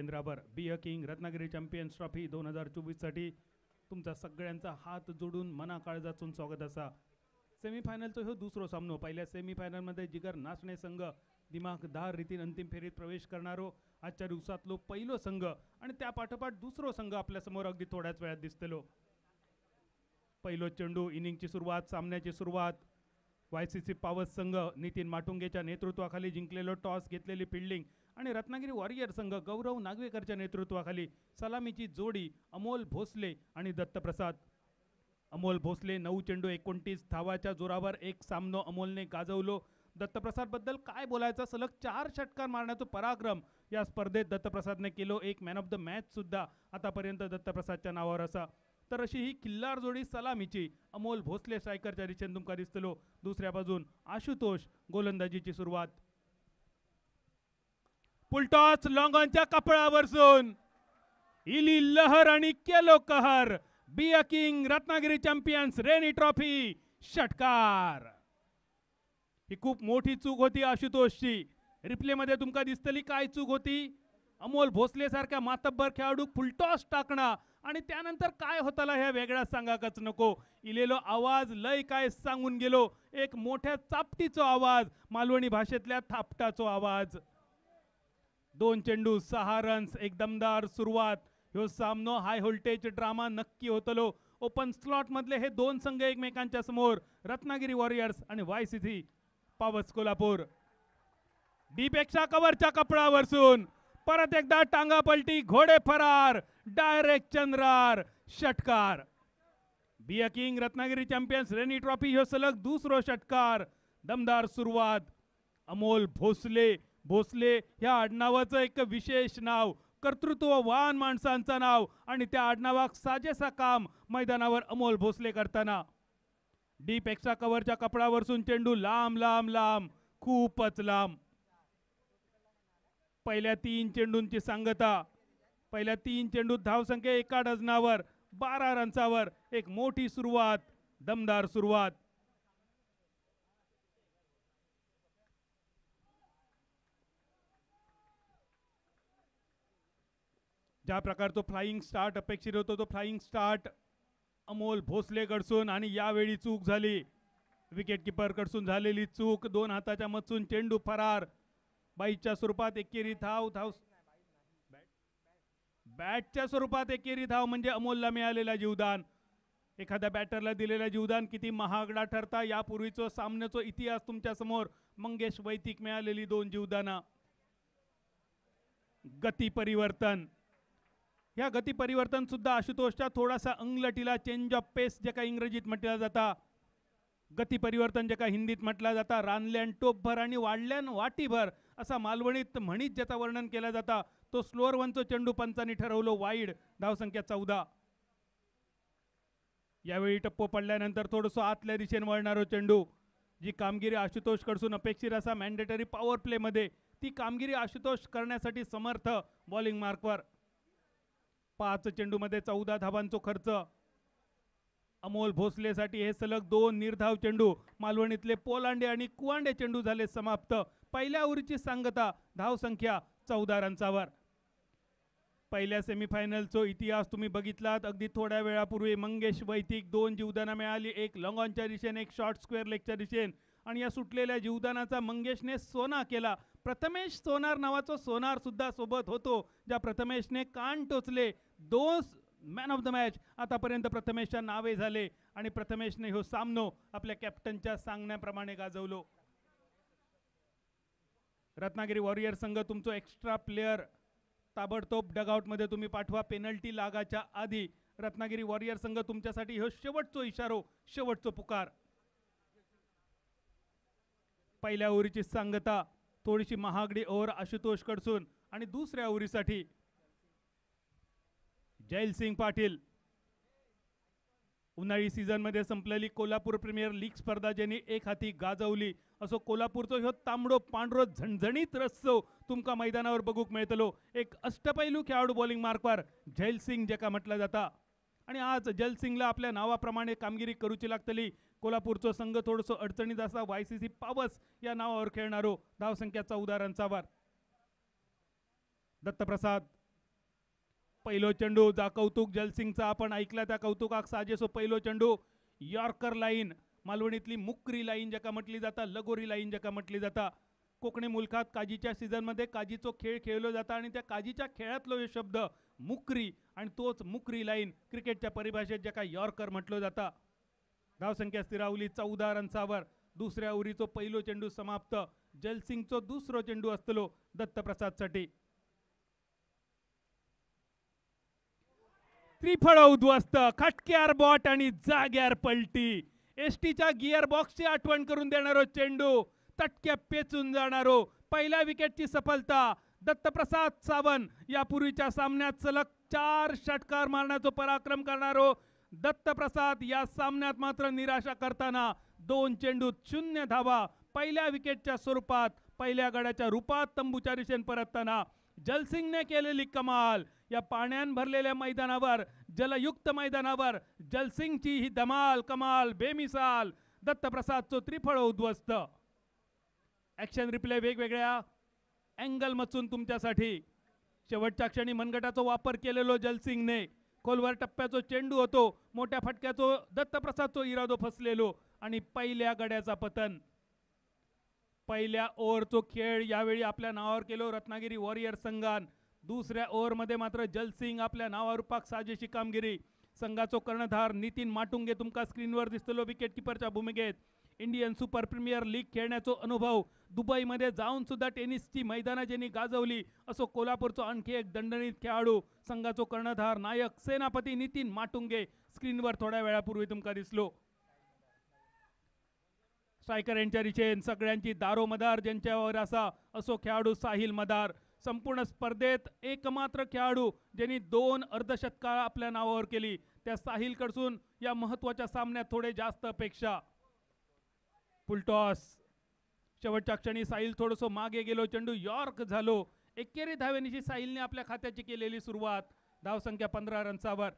केंद्रावर बी a king Ratnagiri Champions Trophy 2024 साठी तुमचा सगळ्यांचा हात जोडून मना काळजातून स्वागत असा। सेमीफायनलचा हो दुसरो सामनो। पहिल्या सेमीफायनलमध्ये जिगर नाचणे संघ दिमागदार रीतीन अंतिम फेरीत प्रवेश करणारो आजच्या दिवसातलो पहिलो संघ आणि त्या पाठोपाठ दुसरो संघ आपल्या समोर अगदी थोड्याच वेळात दिसतलो। पहिलो चेंडू इनिंगची सुरुवात, सामन्याची सुरुवात। वायसीसी पावस संघ नितीन माटुंगेच्या नेतृत्वाखाली जिंकलेलो टॉस घेतलेली फिल्डिंग आणि रत्नागिरी वॉरियर संघ गौरव नागवेकरच्या नेतृत्वाखाली सलामीची जोडी अमोल भोसले आणि दत्तप्रसाद। अमोल भोसले 9 चेंडू 29 धावाच्या जोरावर एक सामनो अमोलने गाजवलो। दत्तप्रसाद बद्दल काय बोलायचं, सलग 4 षटकार मारण्याचा पराक्रम या स्पर्धेत दत्तप्रसादने केलो। एक मॅन ऑफ द मॅच सुद्धा आतापर्यंत दत्तप्रसादच्या नावावर असा। तर अशी ही किल्लार जोडी सलामीची अमोल भोसले स्ट्रायकरच्या दिशेने तुमका दिसतलो। दुसऱ्या बाजून आशुतोष गोलंदाजीची सुरुवात। फुलटॉस लॉंगॉनच्या कपळावरसून इली लहर आणि केलो कहर। बी a king Ratnagiri champions rainy trophy षटकार। ही खूप मोठी चूक होती आशुतोषची। रिप्ले मध्ये तुमका दिसतली काय चूक होती। अमोल भोसले सारख्या मातब्बर खेळाडू फुलटॉस टाकणा आणि त्यानंतर काय होताला ह्या वेगळा सांगाकच नको। इलेलो आवाज लय काय सांगून गेलो, एक मोठ्या चापटीचो आवाज, मालवणी भाषेतल्या थापटाचो आवाज। 2 चेंडू 6 रन्स, एक दमदार सुरुवात। ह्यो सामनो हाय व्होल्टेज ड्रामा नक्की होतलो। ओपन स्लॉट मधले हे दोन संघ एकमेकांच्या समोर, रत्नागिरी वॉरियर्स आणि वायसीसी पावस कोल्हापूर। डीपेक्षा कव्हरच्या कपडावरसून परत एकदा टांगा पलटी, घोडे फरार, डायरेक्ट चंद्रार षटकार। बी a king Ratnagiri champions rainy trophy ह्यो सलग दुसरो षटकार। दमदार सुरुवात। अमोल भोसले, भोसले ह्या आडनावाचं एक विशेष नाव, कर्तृत्ववान माणसांचं नाव आणि त्या आडनावाक साजेसा काम मैदानावर अमोल भोसले करताना। डीपेक्षा कव्हरच्या कपडावरसून चेंडू लांब लांब लांब, खूपच लांब। पहिल्या 3 चेंडूंची सांगता, पहिल्या 3 चेंडूत धावसंख्या एका डझनावर 12 रन्सावर एक मोठी सुरुवात, दमदार सुरुवात। ज्या प्रकारचा फ्लाइंग स्टार्ट अपेक्षित होतो तो फ्लाइंग स्टार्ट अमोल भोसले कडसून आणि यावेळी चूक झाली। विकेट कीपर कडसून झालेली चूक, 2 हाताच्या मधून चेंडू फरार। बाईच्या स्वरूपात एकेरी धाव, बॅटच्या स्वरूपात एकेरी धाव म्हणजे अमोलला मिळालेला जीवदान। एखाद्या बॅटरला दिलेला जीवदान किती महागडा ठरता यापूर्वीचो सामन्याचा इतिहास तुमच्या समोर। मंगेश वैतिक मिळालेली 2 जीवदाना। गती परिवर्तन, या गती परिवर्तन सुद्धा आशुतोषच्या थोडासा अंगलटीला चेंज ऑफ पेस जे काही इंग्रजीत म्हटलं जाता, गती परिवर्तन जे काही हिंदीत म्हटलं जाता, रानल्यान टोपभर आणि वाढल्यान वाटीभर असा मालवणीत म्हणीत ज्याचं वर्णन केलं जाता, तो स्लोअर वनचो चेंडू पंचांनी ठरवलो वाईड, धावसंख्या 14। यावेळी टप्पो पडल्यानंतर थोडंसं आतल्या दिशेने वळणारो चेंडू, जी कामगिरी आशुतोष कडसून अपेक्षित असा मॅन्डेटरी पॉवर प्ले मध्ये, ती कामगिरी आशुतोष करण्यासाठी समर्थ बॉलिंग मार्कवर। 5 चेंडू मध्ये 14 धावांचो खर्च। अमोल भोसलेसाठी हे सलग 2 निर्धाव चेंडू, मालवणीतले पोलांडे आणि कुवांडे चेंडू झाले समाप्त। पहिल्या ओव्हरची सांगता, धावसंख्या 14 रन्सावर। पहिल्या सेमीफायनलचो इतिहास तुम्ही बघितलात। अगदी थोड्या वेळापूर्वी मंगेश वैतिक 2 जीवदाना मिळाली, एक लॉंगॉनच्या दिशेने, एक शॉर्ट स्क्वेअर लेगच्या दिशेने, आणि या सुटलेल्या जीवदानाचा मंगेशने सोना केला। प्रथमेश सोनार नावाचा सोनार सुद्धा सोबत होतो, ज्या प्रथमेशने कान टोचले। 2 मॅन ऑफ द मॅच आतापर्यंत प्रथमेशच्या नावे झाले आणि प्रथमेशने हो सामनो आपल्या कॅप्टनच्या सांगण्याप्रमाणे गाजवलो। रत्नागिरी वॉरियर संघ तुमचो एक्स्ट्रा प्लेयर ताबडतोब डगआउट मध्ये तुम्ही पाठवा पेनल्टी लागाच्या आधी। रत्नागिरी वॉरियर संघ तुमच्यासाठी हो शेवटचो इशारो, शेवटचो पुकार। पहिल्या ओव्हरीची सांगता, थोडीशी महागडी ओव्हर आशुतोष कडसून आणि दुसऱ्या ओव्हरीसाठी जयसिंग पाटील। उन्हाळी सीझन मध्ये संपलेली कोल्हापूर प्रीमियर लीग स्पर्धा ज्यांनी एक हाती गाजवली, असो कोल्हापूरचो ह्यो तांबडो पांढरो झणझणीत रस्सो तुमका मैदानावर बघूक मिळतलो। एक अष्टपैलू खेळाडू बॉलिंग मार्कवर जयसिंग जेका म्हटलं जाता, आणि आज जयसिंगला आपल्या नावाप्रमाणे कामगिरी करूची लागतली। कोल्हापूरचो संघ थोडंसं अडचणीत असा वायसीसी पावस या नावावर खेळणारो, धावसंख्या 14 रन्सावर। दत्तप्रसाद पहिलो चेंडू जा कौतुक जलसिंगचा आपण ऐकला त्या कौतुकाक साजेसो पहिलो चेंडू यॉर्कर लाईन मालवणीतली मुकरी लाईन जका म्हटली जाता लगोरी लाईन जका म्हटली जाता कोकणी मुलखात काजीच्या सीझन मध्ये काजीचो खेळ खेळलो जाता आणि त्या काजीच्या खेळातलो हे शब्द मुकरी आणि तोच मुकरी लाईन क्रिकेटच्या परिभाषेत जका यॉर्कर म्हटलो जाता धावसंख्या स्थिरावली 14 रन्सावर दुसऱ्या ओव्हरीचो पहिलो चेंडू समाप्त जलसिंगचो दुसरो चेंडू असतलो दत्तप्रसाद साठी त्रिफळ उद्ध्वस्त खटक्यार बॉट आणि जाग्यार पलटी एसटीच्या गिअर बॉक्सची आठवण करून देणारो चेंडू तटक्या पेचून जाणारो पहिल्या विकेटची सफलता दत्तप्रसाद सावंत यापूर्वीच्या सामन्यात सलग 4 षटकार मारण्याचा पराक्रम करणारो दत्तप्रसाद या सामन्यात मात्र निराशा करताना 2 चेंडूत 0 धावा पहिल्या विकेटच्या स्वरूपात पहिल्या गड्याच्या रूपात तंबूच्या दिशेने परतताना जलसिंगने केलेली कमाल या पाण्यान भरलेल्या मैदानावर जलयुक्त मैदानावर जलसिंगची ही धमाल कमाल बेमिसाल दत्तप्रसादचो त्रिफळ उद्ध्वस्त ऍक्शन रिप्ले वेगवेगळ्या अँगल मचून तुमच्यासाठी शेवटच्या क्षणी मनगटाचा वापर केलेलो जलसिंगने खोलवर टप्प्याचो चेंडू होतो मोठ्या फटक्याचो दत्तप्रसादचो इरादो फसलेलो आणि पहिल्या गड्याचा पतन पहिल्या ओव्हरचो खेळ यावेळी आपल्या नावावर केलो रत्नागिरी वॉरियर संघान दुसऱ्या ओव्हर मध्ये मात्र जलसिंग आपल्या नावावर रूपाक साजेशी कामगिरी संघाचो कर्णधार नितीन माटुंगे तुमका स्क्रीनवर दिसतलो विकेट किपरच्या भूमिकेत इंडियन सुपर प्रीमियर लीग खेळण्याचा अनुभव दुबईमध्ये जाऊन सुद्धा टेनिसची मैदाना ज्यांनी गाजवली असो कोल्हापूरचो आणखी एक दणदणीत खेळाडू संघाचो कर्णधार नायक सेनापती नितीन माटुंगे स्क्रीनवर थोड्या वेळापूर्वी तुमका दिसलो स्ट्रायकर यांच्या दिशेन सगळ्यांची दारोमदार ज्यांच्यावर असा असो खेळाडू साहिल मदार संपूर्ण स्पर्धेत एकमात्र खेळाडू ज्यांनी 2 अर्धशतका आपल्या नावावर केली त्या साहिल कडसून या महत्वाच्या सामन्यात थोडे जास्त अपेक्षा फुलटॉस शेवटच्या क्षणी साहिल थोडंसं मागे गेलो चेंडू यॉर्क झालो एकेरी धावेनिशी साहिलने आपल्या खात्याची केलेली सुरुवात धावसंख्या 15 रन्सावर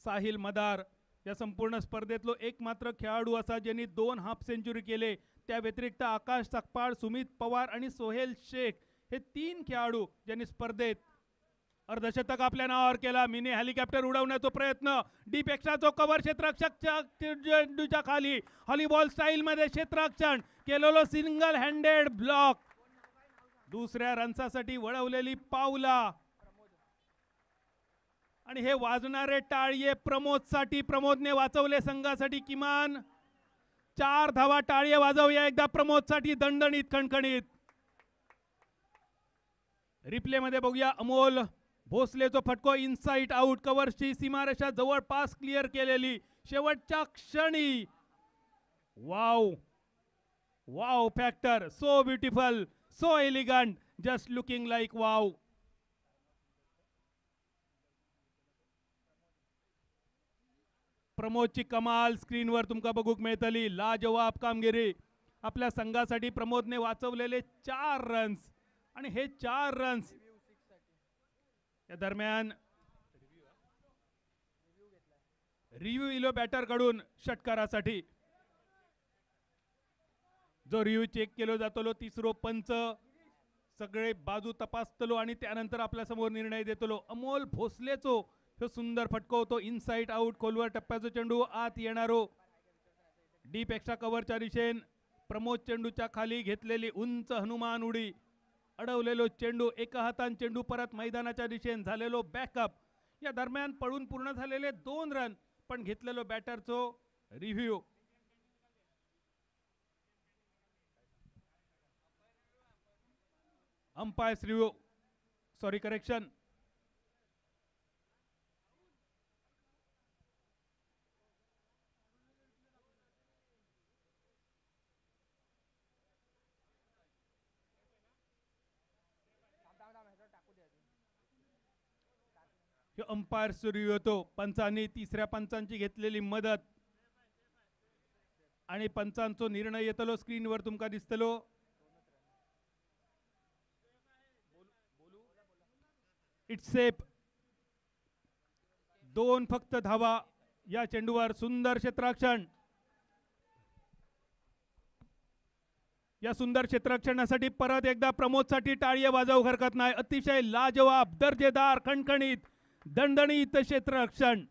साहिल मदार या संपूर्ण स्पर्धेतलो एकमात्र खेळाडू असा ज्यांनी 2 हाफ सेंचुरी केले त्या व्यतिरिक्त आकाश सकपाळ सुमित पवार आणि सोहेल शेख हे 3 खेळाडू ज्यांनी स्पर्धेत अर्धशतक आपल्या नावावर केला मिनी हेलिकॉप्टर उडवण्याचा प्रयत्न डी पेक्षाचो कव्हर क्षेत्ररक्षकच्या खाली हॉलीबॉल स्टाईल मध्ये क्षेत्ररक्षण केलेलो सिंगल हँडेड ब्लॉक दुसऱ्या रन्सासाठी वळवलेली पावला आणि हे वाजणारे टाळये प्रमोदसाठी प्रमोदने वाचवले संघासाठी किमान 4 धावा टाळये वाजवूया एकदा प्रमोदसाठी दणदणीत खणखणीत रिप्ले मध्ये बघूया अमोल भोसलेचो फटको इनसाइड आउट कव्हरची सीमारेषा जवळपास क्लिअर केलेली शेवटच्या क्षणी wow wow factor so beautiful so elegant just looking like wow प्रमोदची कमाल स्क्रीनवर तुमका बघूक मिळतली लाजवाब कामगिरी आपल्या संघासाठी प्रमोदने वाचवलेले 4 रन्स आणि हे 4 रन्स या दरम्यान रिव्ह्यू इलो बॅटर कडून षटकारासाठी जो रिव्ह्यू चेक केलो जातलो तिसरो पंच सगळे बाजू तपासतलो आणि त्यानंतर आपल्या समोर निर्णय देतलो अमोल भोसलेचो तो सुंदर फटको होतो इनसाइड आउट खोलवर टप्प्याचो चेंडू आत येणारो डीप एक्स्ट्रा कव्हरच्या दिशेन प्रमोद चेंडूच्या खाली घेतलेली उंच हनुमान उडी अडवलेलो चेंडू एका हातान चेंडू परत मैदानाच्या दिशेन झालेलो बॅकअप या दरम्यान पळून पूर्ण झालेले 2 रन पण घेतलेलो बॅटरचो review umpires review sorry correction umpire review होतो पंचांनी तिसऱ्या पंचांची घेतलेली मदत आणि पंचांचो निर्णय येतलो स्क्रीनवर तुमका दिसतलो इट्स सेफ 2 फक्त धावा या चेंडूवर सुंदर क्षेत्ररक्षण या सुंदर क्षेत्ररक्षणासाठी परत एकदा प्रमोदसाठी टाळी वाजवू हरकत नाही. अतिशय लाजवाब, दर्जेदार, खणखणीत, दणदणीत क्षेत्ररक्षण.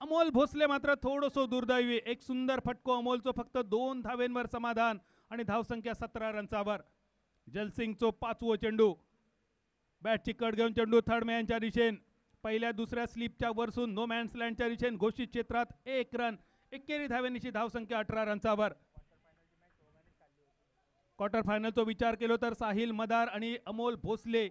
अमोल भोसले मात्र थोडंसं दुर्दैवी. एक सुंदर फटको अमोलचो, फक्त 2 धावेंवर समाधान आणि धावसंख्या 17 रन्सावर. जलसिंगचो 5वो चेंडू, बॅटची कड घेऊन चेंडू थर्ड मॅनच्या दिशेन, पहिल्या दुसऱ्या स्लिपच्या वरसून नो मॅन्स लँडच्या दिशेन घोषित क्षेत्रात 1 रन. एकेरी धावेनिशी धावसंख्या 18 रन्सावर. क्वार्टर फायनलचा विचार केलो तर साहिल मदार आणि अमोल भोसले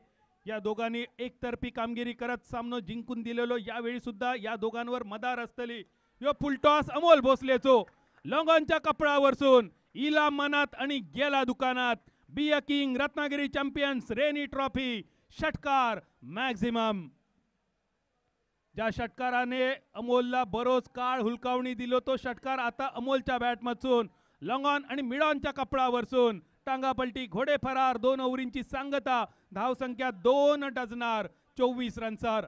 या दोघांनी एकतर्फी कामगिरी करत सामनो जिंकून दिलेलो. यावेळी सुद्धा या दोघांवर मदार असतली. यो फुलटॉस अमोल भोसलेचो लॉंग ऑनच्या कपडावरसून इला मनात आणि गेला दुकानात. बी a king Ratnagiri champions rainy trophy षटकार मॅक्झिमम. ज्या षटकाराने अमोलला बरोच काळ हुलकावणी दिलो तो षटकार आता अमोलच्या बॅटमधून लॉंग ऑन आणि मिड ऑनच्या कपडावरसून टांगा पलटी, घोडे फरार, 2 ओव्हरींची सांगता, धावसंख्या 2 डझनार, 24 रन्सर.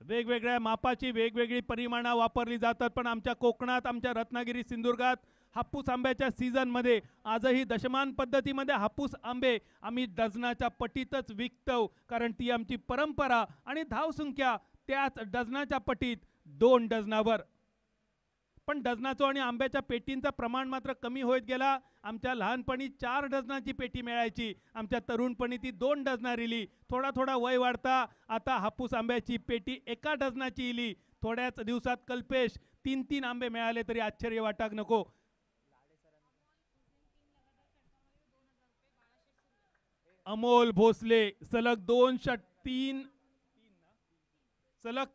वेगवेगळ्या मापाची वेगवेगळी परिमाणा वापरली जातात, पण आमच्या कोकणात, आमच्या रत्नागिरी सिंधुदुर्गात हापूस आंब्याच्या सीझन मध्ये आजही दशमान पद्धतीमध्ये हापूस आंबे आम्ही डझनाच्या पटीतच विकतो, कारण ती आमची परंपरा. आणि धावसंख्या त्याच डझनाच्या पटीत 2 डझनावर. पण डझनाचो आणि आंब्याच्या पेटींचा प्रमाण मात्र कमी होत गेला. आमच्या लहानपणी 4 डझनाची पेटी मिळायची, आमच्या तरुणपणी ती 2 डझना इली. थोडा थोडा वय वाढता आता हापूस आंब्याची पेटी 1 डझनाची इली. थोड्याच दिवसात कल्पेश 3-3 आंबे मिळाले तरी आश्चर्य वाटाक नको. अमोल भोसले सलग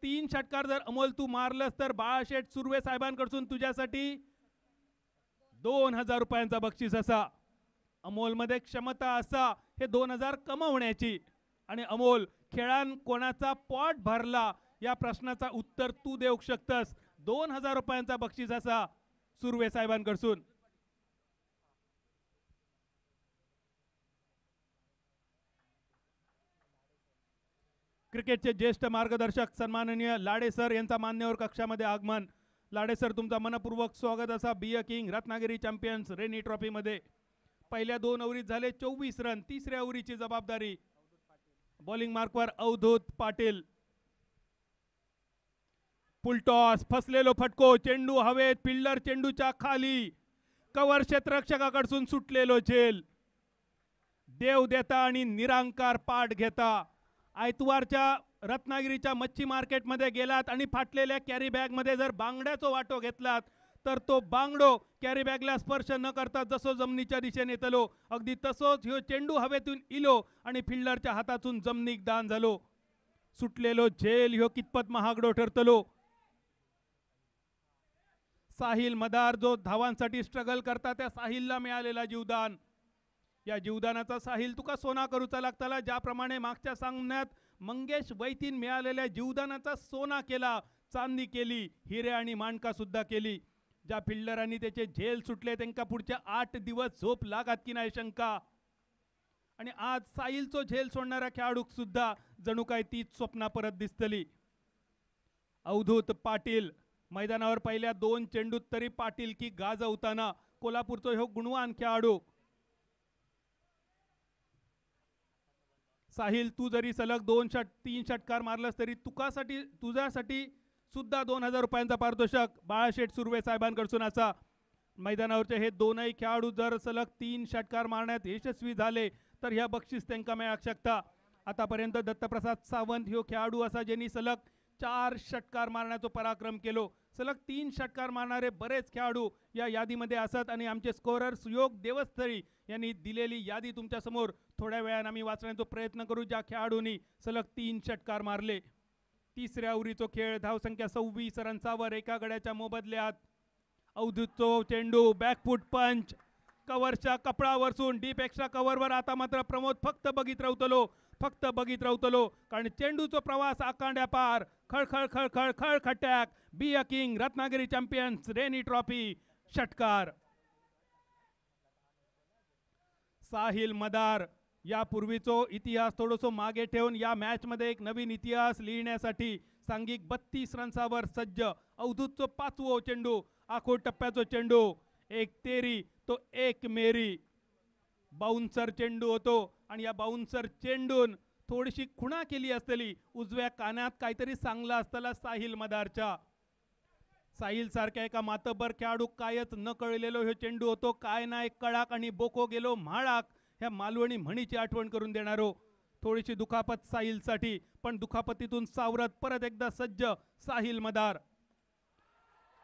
3 षटकार जर अमोल तू मारलंस तर बाळाशेठ सुर्वे साहेबांकडून तुझ्यासाठी 2000 रुपयांचा बक्षीस असा. अमोलमध्ये क्षमता असा हे 2000 कमवण्याची. आणि अमोल खेळान कोणाचा पॉट भरला या प्रश्नाचा उत्तर तू देऊ शकतस. 2000 रुपयांचा बक्षीस असा सुर्वे साहेबांकडून. क्रिकेटचे ज्येष्ठ मार्गदर्शक सन्माननीय लाडे सर यांचा मान्यवर कक्षामध्ये आगमन. लाडे सर तुमचा मनपूर्वक स्वागत असा बी a king Ratnagiri champions rainy trophy मध्ये. पहिल्या 2 ओव्हरीत झाले 24 रन. तिसऱ्या ओव्हरीची जबाबदारी बॉलिंग मार्कवर अवधूत पाटील. फुलटॉस, फसलेलो फटको, चेंडू हवेत, फिल्डर चेंडूच्या खाली, कव्हर क्षेत्ररक्षकाकडून सुटलेलो झेल. देव देता आणि निरांकार पाठ घेता. आयतवारच्या रत्नागिरीच्या मच्छी मार्केटमध्ये गेलात आणि फाटलेल्या कॅरी बॅग मध्ये जर बांगड्याचा वाटो घेतलात तर तो बांगडो कॅरी बॅगला स्पर्श न करता जसो जमिनीच्या दिशेने येतलो अगदी तसोच ह्यो चेंडू हवेतून इलो आणि फिल्डरच्या हातातून जमिनीक दान झालो. सुटलेलो झेल ह्यो कितपत महागडो ठरतलो. साहिल मदार जो धावांसाठी स्ट्रगल करता त्या साहिलला मिळालेला जीवदान. या जीवदानाचा साहिल तुका सोना करूचा लागताला. ज्याप्रमाणे मागच्या सामन्यात मंगेश वैतीन मिळालेल्या जीवदानाचा सोना केला, चांदी केली, हिरे आणि माणका सुद्धा केली. ज्या फिल्डरांनी त्याचे झेल सुटले त्यांना पुढच्या 8 दिवस झोप लागत की नाही शंका. आणि आज साहिलचो झेल सोडणाऱ्या खेळाडूक सुद्धा जणू काय तीच स्वप्ना परत दिसतली. अवधूत पाटील मैदानावर पहिल्या 2 चेंडूत तरी पाटील की गाजवताना कोल्हापूरचो ह्यो गुणवान खेळाडू. साहिल तू जरी सलग 2-3 षटकार मारलास तरी तुझ्यासाठी सुद्धा 2000 रुपयांचा पारितोषिक बाळाशेठ सुर्वे साहेबांकडून असा. मैदानावरचे हे दोनही खेळाडू जर सलग 3 षटकार मारण्यात यशस्वी झाले तर ह्या बक्षीस त्यांना मिळू शकता. आतापर्यंत दत्तप्रसाद सावंत ह्यो खेळाडू असा ज्यांनी सलग 4 षटकार मारण्याचा पराक्रम केलो. सलग 3 षटकार मारणारे बरेच खेळाडू या यादीमध्ये असत आणि आमचे स्कोरर सुयोग देवस्थळी यांनी दिलेली यादी तुमच्या समोर थोड्या वेळाने आम्ही वाचण्याचा प्रयत्न करू. ज्या खेळाडूंनी सलग 3 षटकार मारले. तिसऱ्या ओव्हरीचा खेळ, धावसंख्या 26 रन्सावर. एका गड्याच्या मोबदल्यात अवधूतचो चेंडू, बॅकफूट पंच, कव्हरच्या कपडावरसून डीप एक्स्ट्रा कव्हरवर. आता मात्र प्रमोद फक्त बघित रावतलो कारण चेंडूचो प्रवास आकांड्या पार. खळखळ खळखळ खळखट्याक. Be a king Ratnagiri champions rainy trophy षटकार. साहिल मदार यापूर्वीचो इतिहास थोडंसं मागे ठेवून या मॅच मध्ये एक नवीन इतिहास लिहिण्यासाठी सांघिक 32 रन्सावर सज्ज. अवधूतचो 5वो चेंडू, आखो टप्प्याचो चेंडू, एक तेरी तो एक मेरी. बाउन्सर चेंडू होतो आणि या बाउन्सर चेंडून थोडीशी खुणा केली असतली उजव्या कानात काहीतरी चांगलं असताना साहिल मदारच्या. साहिल सारख्या एका मातबर खेळाडू कायच न कळलेलो हे चेंडू होतो. काय नाही कळाक आणि बोको गेलो म्हाळाक ह्या मालवणी म्हणीची आठवण करून देणारो. थोडीशी दुखापत साहिलसाठी, पण दुखापतीतून सावरत परत एकदा सज्ज साहिल मदार.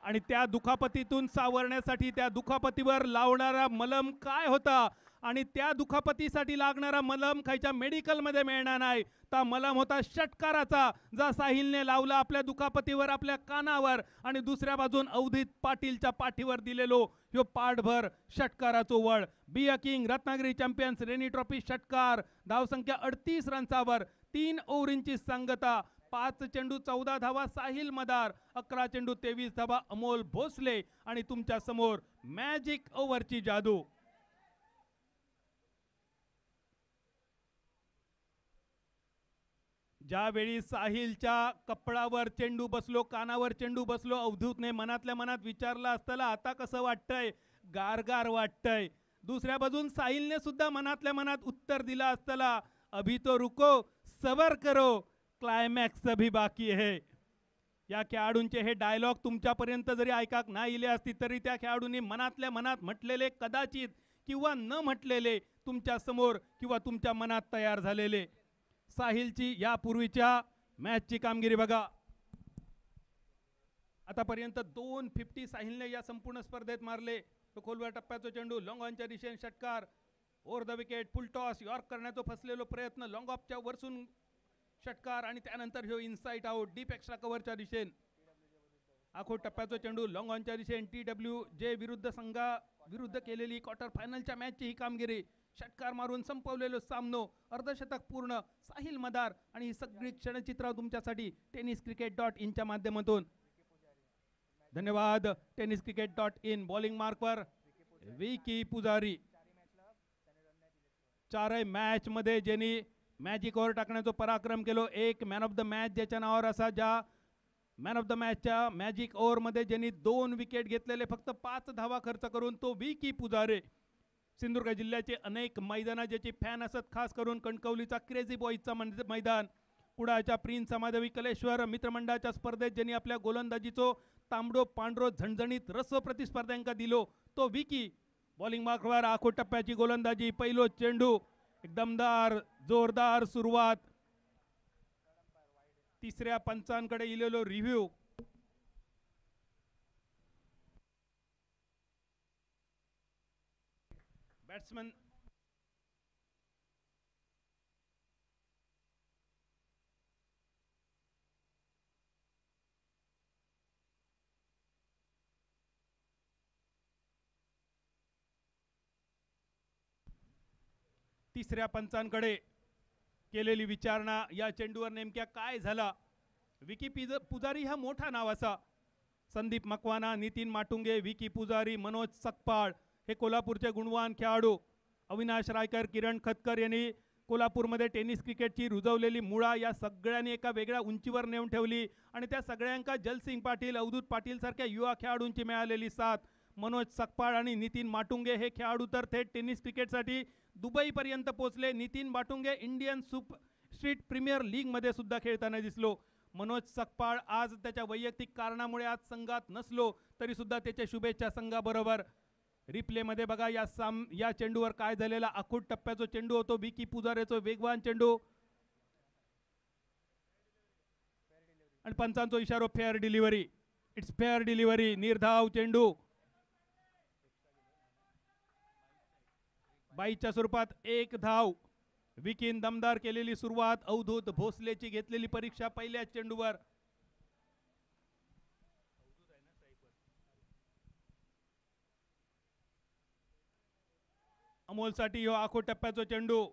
आणि त्या दुखापतीतून सावरण्यासाठी त्या दुखापतीवर लावणारा मलम काय होता आणि त्या दुखापतीसाठी लागणारा मलम खायच्या मेडिकलमध्ये मिळणार नाही. ता मलम होता षटकाराचा, जा साहिलने लावला आपल्या दुखापतीवर, आपल्या कानावर. आणि दुसऱ्या बाजून अवधूत पाटीलच्या पाठीवर दिलेलो ह्यो पाठभर षटकाराचो वळ. बी a king Ratnagiri champions rainy trophy षटकार. धावसंख्या 38 रन्सावर, 3 ओव्हरींची सांगता. 5 चेंडू 14 धावा साहिल मदार, 11 चेंडू 23 धावा अमोल भोसले. आणि तुमच्या समोर मॅजिक ओव्हरची जादू. ज्यावेळी साहिलच्या कपडावर चेंडू बसलो, कानावर चेंडू बसलो, अवधूतने मनातल्या मनात विचारला असताना आता कसं वाटतंय? गारगार वाटतंय. दुसऱ्या बाजून साहिलने सुद्धा मनातल्या मनात उत्तर दिला असताना अभी तो रुको सबर करो क्लायमॅक्स अभी बाकी है. या खेळाडूंचे हे डायलॉग तुमच्यापर्यंत जरी ऐकाक नाही इले असती तरी त्या खेळाडूंनी मनातल्या मनात म्हटलेले, कदाचित किंवा न म्हटलेले, तुमच्या समोर किंवा तुमच्या मनात तयार झालेले. साहिलची यापूर्वीच्या मॅचची कामगिरी बघा. आतापर्यंत 250 साहिलने या संपूर्ण स्पर्धेत मारले. तो खोलवर टप्प्याचा चेंडू लॉंग ऑनच्या दिशेने षटकार. Over the wicket, full toss, York करण्याचा फसलेलो प्रयत्न, लॉंग ऑफच्या वरसून षटकार. आणि त्यानंतर ह्यो इनसाइड आउट डीप एक्स्ट्रा कव्हरच्या दिशेने. आखो टप्प्याचा चेंडू लॉंग ऑनच्या दिशेने TWJ विरुद्ध संघाविरुद्ध केलेली क्वार्टर फायनलच्या मॅचची ही कामगिरी. षटकार मारून संपवलेलो सामनो, अर्धशतक पूर्ण साहिल मदार. आणि ही सगळी क्षणचित्र तुमच्यासाठी tenniscricket.in च्या माध्यमातून. धन्यवाद tenniscricket.in. बॉलिंग मार्कवर विकी पुजारी. 4 मॅच मध्ये ज्यांनी मॅजिक ओव्हर टाकण्याचा पराक्रम केलो. एक मॅन ऑफ द मॅच ज्याच्या नावावर असा, ज्या मॅन ऑफ द मॅचच्या मॅजिक ओव्हर मध्ये ज्यांनी 2 विकेट घेतलेले, फक्त 5 धावा खर्च करून, तो विकी पुजारे. सिंधुदुर्ग जिल्ह्याचे अनेक मैदाना ज्याची फॅन असत, खास करून कणकवलीचा क्रेझी बॉईजचा मैदान, कुडाळच्या प्रिन्स समाधवी कलेश्वर मित्रमंडळाच्या स्पर्धेत ज्यांनी आपल्या गोलंदाजीचो तांबडो पांढरो झणझणीत रस्व प्रतिस्पर्ध्यांका दिलो, तो विकी. बॉलिंग मार्कवर आखो टप्प्याची गोलंदाजी. पहिलो चेंडू, एकदमदार जोरदार सुरुवात. तिसऱ्या पंचांकडे इलेलो रिव्ह्यू. बॅट्समन तिसऱ्या पंचांकडे केलेली विचारणा, या चेंडूवर नेमक्या काय झाला. विकी पुजारी हा मोठा नाव असा. संदीप मकवाना, नितीन माटुंगे, विकी पुजारी, मनोज सकपाळ हे कोल्हापूरचे गुणवान खेळाडू. अविनाश रायकर, किरण खतकर यांनी कोल्हापूरमध्ये टेनिस क्रिकेटची रुजवलेली मुळा या सगळ्यांनी एका वेगळ्या उंचीवर नेऊन ठेवली. आणि त्या सगळ्यांका जलसिंग पाटील, अवधूत पाटील सारख्या युवा खेळाडूंची मिळालेली साथ. मनोज सकपाळ आणि नितीन माटुंगे हे खेळाडू तर थेट टेनिस क्रिकेटसाठी दुबईपर्यंत पोहोचले. नितीन माटुंगे इंडियन स्ट्रीट प्रीमियर लीगमध्ये सुद्धा खेळताना दिसलो. मनोज सकपाळ आज त्याच्या वैयक्तिक कारणामुळे आज संघात नसलो तरी सुद्धा त्याच्या शुभेच्छा संघाबरोबर. रिप्ले मध्ये बघा या चेंडूवर काय झालेला. आखूट टप्प्याचा चेंडू होतो, विकी पुजारेचा वेगवान चेंडू. आणि पंचांचा इशारो fair delivery. It's fair delivery. निर्धाव चेंडू. बाईच्या स्वरूपात 1 धाव. विकीन दमदार केलेली सुरुवात. अवधूत भोसलेची घेतलेली परीक्षा पहिल्या चेंडूवर. अमोलसाठी हो आखो टप्प्याचा चेंडू.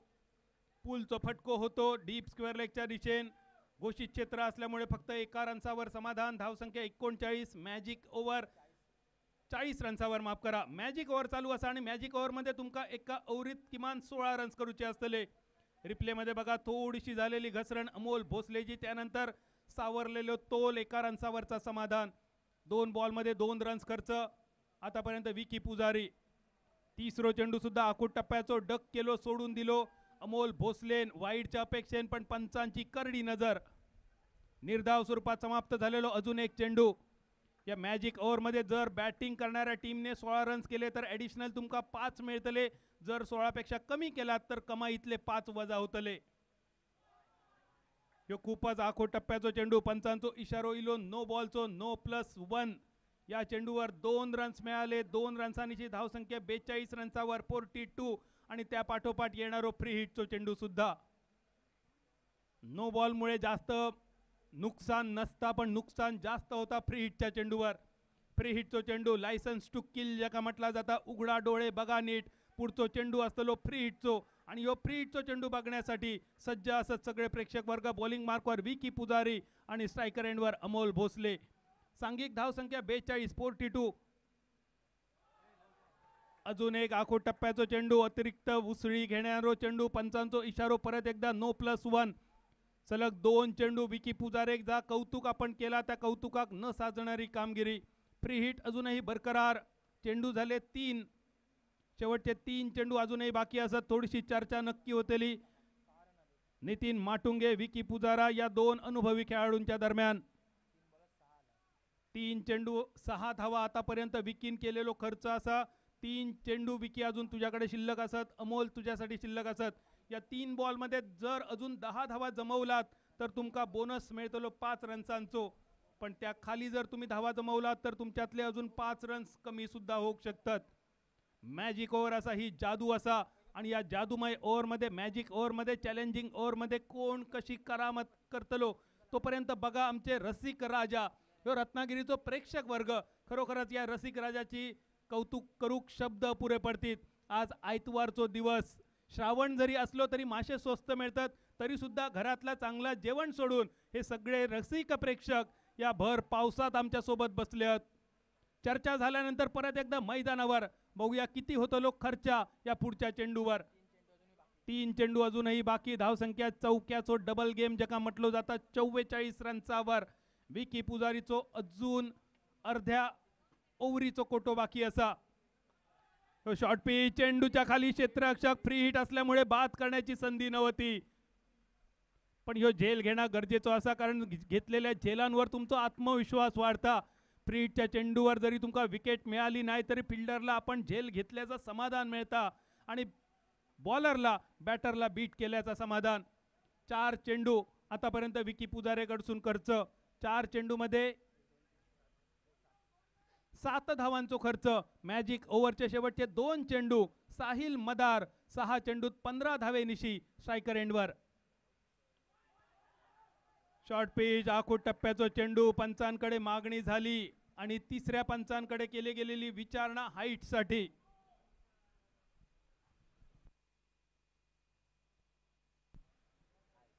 पूलचा फटको होतो डीप स्क्वेअर लेगच्या दिशेने. घोषित क्षेत्र असल्यामुळे फक्त 1 रन्सावर समाधान. धावसंख्या 39. मॅजिक ओव्हर 40 रन्सावर, माफ करा. मॅजिक ओव्हर चालू असा आणि मॅजिक ओव्हर मध्ये तुमका एका ओव्हरीत किमान 16 रन्स करूचे असतले. रिप्ले मध्ये बघा थोडीशी झालेली घसरण अमोल भोसलेची. त्यानंतर सावरलेलो तोल 1 रन्सावरचा समाधान. 2 बॉल मध्ये 2 रन्स खर्च. आतापर्यंत विकी पुजारी. तिसरो चेंडू सुद्धा आखूड टप्प्याचो डक केलो, सोडून दिलो अमोल भोसलेन वाईडच्या अपेक्षेन, पण पंचांची करडी नजर. निर्धाव स्वरूपात समाप्त झालेलो अजून एक चेंडू. या मॅजिक ओव्हरमध्ये जर बॅटिंग करणाऱ्या टीमने 16 रन्स केले तर ॲडिशनल तुमका 5 मिळतले. जर 16 पेक्षा कमी केलात तर कमाईतले 5 वजा होतले. ह्यो खूपच आखूड टप्प्याचो चेंडू. पंचांचो इशारो इलो नो बॉलचो, नो +1. या चेंडूवर 2 रन्स मिळाले. 2 रन्सांची धावसंख्या 42 रन्सावर 42, आणि त्या पाठोपाठ येणारो फ्री हिटचो चेंडू सुद्धा. नो बॉलमुळे जास्त नुकसान नसता, पण नुकसान जास्त होता फ्री हिटच्या चेंडूवर. फ्री हिटचो चेंडू लायसन्स टू किल ज्याका म्हटला जाता. उघडा डोळे बघा नीट. पुढचो चेंडू असतलो फ्री हिटचो, आणि ह्यो फ्री हिटचो चेंडू बघण्यासाठी सज्ज असत सगळे प्रेक्षक वर्ग. बॉलिंग मार्कवर विकी पुजारी आणि स्ट्रायकर एंडवर अमोल भोसले. सांघिक धावसंख्या 42, 42. अजून एक आखूड टप्प्याचो चेंडू. अतिरिक्त उसळी घेणारो चेंडू. पंचांचो इशारो परत एकदा नो +1. सलग 2 चेंडू विकी पुजारेक जा कौतुक आपण केला त्या कौतुकाक न साजणारी कामगिरी. फ्री हिट अजूनही बरकरार. चेंडू झाले 3. शेवटचे 3 चेंडू अजूनही बाकी असत. थोडीशी चर्चा नक्की होतेली. नितीन माटुंगे, विकी पुजारा या 2 अनुभवी खेळाडूंच्या दरम्यान. 3 चेंडू 6 धावा आतापर्यंत विकीन केलेलो खर्च असा. 3 चेंडू विकी अजून तुझ्याकडे शिल्लक असत. अमोल तुझ्यासाठी शिल्लक असत. या 3 बॉलमध्ये जर अजून 10 धावा जमवलात तर तुमका बोनस मिळतलो 5 रन्सांचो. पण त्या खाली जर तुम्ही धावा जमवलात तर तुमच्यातले अजून 5 रन्स कमी सुद्धा होऊ शकतात. मॅजिक ओव्हर असा ही जादू असा, आणि या जादूमय ओव्हरमध्ये, मॅजिक ओव्हरमध्ये, चॅलेंजिंग ओव्हरमध्ये कोण कशी करामत करतलो तोपर्यंत बघा आमचे रसिक राजा. ह्यो रत्नागिरीचो प्रेक्षक वर्ग. खरोखरच या रसिक राजाची कौतुक करूक शब्द पुरे पडतील. आज आयतवारचो दिवस. श्रावण जरी असलो तरी मासे स्वस्त मिळतात, तरी सुद्धा घरातला चांगला जेवण सोडून हे सगळे रसिक प्रेक्षक या भर पावसात आमच्या सोबत बसले आहेत. चर्चा झाल्यानंतर परत एकदा मैदानावर बघूया किती होतो खर्चा या पुढच्या चेंडूवर. 3 चेंडू अजूनही बाकी. धावसंख्या चौक्याचो डबल गेम जका म्हटलो जाता 44 रन्सावर. विकी पुजारीचो अजून अर्ध्या ओव्हरीचो कोटो बाकी असा. शॉर्ट पिच, चेंडूच्या खाली क्षेत्ररक्षक. फ्री हिट असल्यामुळे बाद करण्याची संधी नव्हती, पण ह्यो झेल घेणं गरजेचं असा, कारण घेतलेल्या झेलांवर तुमचा आत्मविश्वास वाढता. फ्री हिटच्या चेंडूवर जरी तुमका विकेट मिळाली नाही तरी फिल्डरला आपण झेल घेतल्याचं समाधान मिळता, आणि बॉलरला बॅटरला बीट केल्याचं समाधान. 4 चेंडू आतापर्यंत विकी पुजारेकडून खर्च. 4 चेंडूमध्ये 7 धावांचो खर्च. मॅजिक ओव्हरचे शेवटचे 2 चेंडू. साहिल मदार 6 चेंडूत 15 धावेनिशी स्ट्रायकर एंडवर. शॉर्ट पिच, आखूड टप्प्याचो चेंडू. पंचांकडे मागणी झाली आणि तिसऱ्या पंचांकडे केली गेलेली विचारणा हाईटसाठी.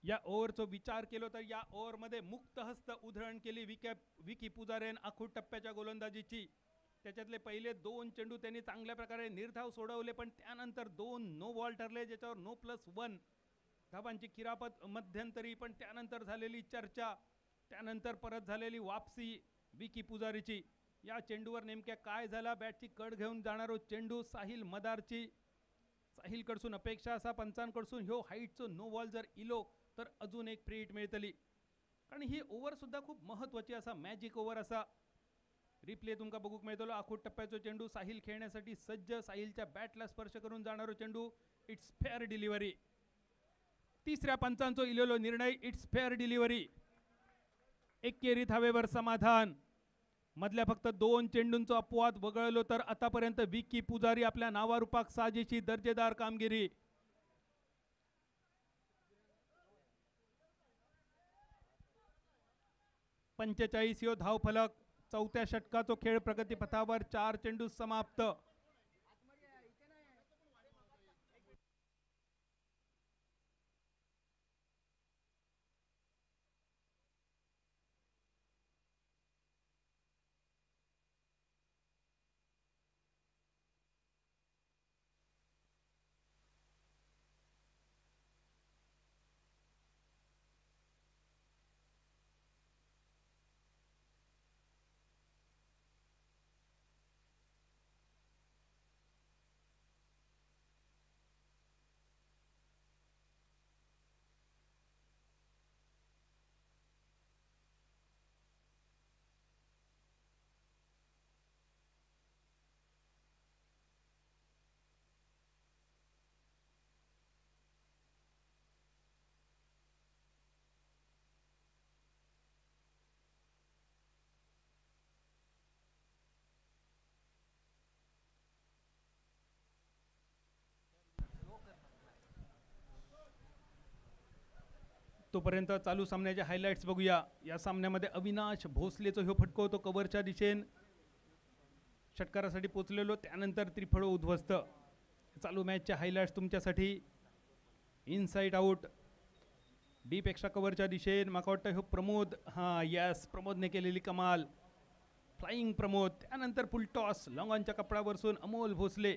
या ओव्हरचा विचार केलो तर या ओव्हरमध्ये मुक्त हस्त उधळण केली विकी पुजारेन आखूड टप्प्याच्या गोलंदाजीची. त्याच्यातले पहिले 2 चेंडू त्यांनी चांगल्या प्रकारे निर्धाव सोडवले, पण त्यानंतर 2 नो बॉल ठरले ज्याच्यावर नो +1 धावांची किरापत मध्यंतरी. पण त्यानंतर झालेली चर्चा, त्यानंतर परत झालेली वापसी विकी पुजारीची. या चेंडूवर नेमक्या काय झाला? बॅटची कड घेऊन जाणारो चेंडू साहिल मदारची. साहिलकडसून अपेक्षा असा पंचांकडसून ह्यो हाईटचो नो बॉल जर इलो तर अजून एक फ्री हिट मिळतली, कारण ही ओव्हर सुद्धा खूप महत्त्वाची असा मॅजिक ओव्हर असा. रिप्ले तुमका बघूक मिळतलो. आखूड टप्प्याचो चेंडू. साहिल खेळण्यासाठी सज्ज. साहिलच्या बॅटला स्पर्श करून जाणारो चेंडू. It's fair delivery. तिसऱ्या पंचांचो इलेलो निर्णय. It's fair delivery. एकेरी धावेवर समाधान. मधल्या फक्त 2 चेंडूंचा अपवाद वगळलो तर आतापर्यंत विकी पुजारी आपल्या नावारूपाक साजेशी दर्जेदार कामगिरी. 45 यो धावफलक. 4थ्या षटकाचो खेळ प्रगतीपथावर. 4 चेंडू समाप्त. तोपर्यंत चालू सामन्याचे हायलाइट्स बघूया. या सामन्यामध्ये अविनाश भोसलेचा ह्यो फटको होतो कव्हरच्या दिशेन षटकारासाठी पोचलेलो, त्यानंतर त्रिफळ उद्ध्वस्त. चालू मॅचचे हायलाइट्स तुमच्यासाठी. इनसाइड आउट डीप एक्स्ट्रा कव्हरच्या दिशेन माका वाटतं ह्यो प्रमोद, हां यस प्रमोदने केलेली कमाल, फ्लाइंग प्रमोद. त्यानंतर फुल टॉस लॉंगॉनच्या कपडावरसून अमोल भोसले,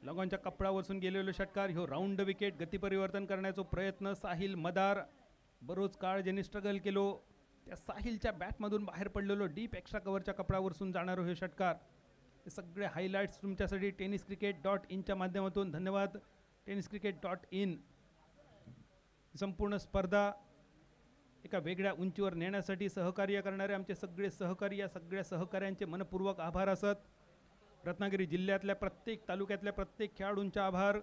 लॉंगॉनच्या कपडावरसून गेलेलो षटकार. ह्यो राऊंड विकेट, गती परिवर्तन करण्याचा प्रयत्न. साहिल मदार बरोच काळ ज्यांनी स्ट्रगल केलो त्या साहिलच्या बॅटमधून बाहेर पडलेलो डीप एक्स्ट्रा कव्हरच्या कपडावरसून जाणारो हे षटकार. हे सगळे हायलाइट्स तुमच्यासाठी tenniscricket.in च्या माध्यमातून. धन्यवाद tenniscricket.in. संपूर्ण स्पर्धा एका वेगळ्या उंचीवर नेण्यासाठी सहकार्य करणारे आमचे सगळे सहकारी, या सगळ्या सहकार्यांचे मनपूर्वक आभार असत. रत्नागिरी जिल्ह्यातल्या प्रत्येक तालुक्यातल्या प्रत्येक खेळाडूंचा आभार.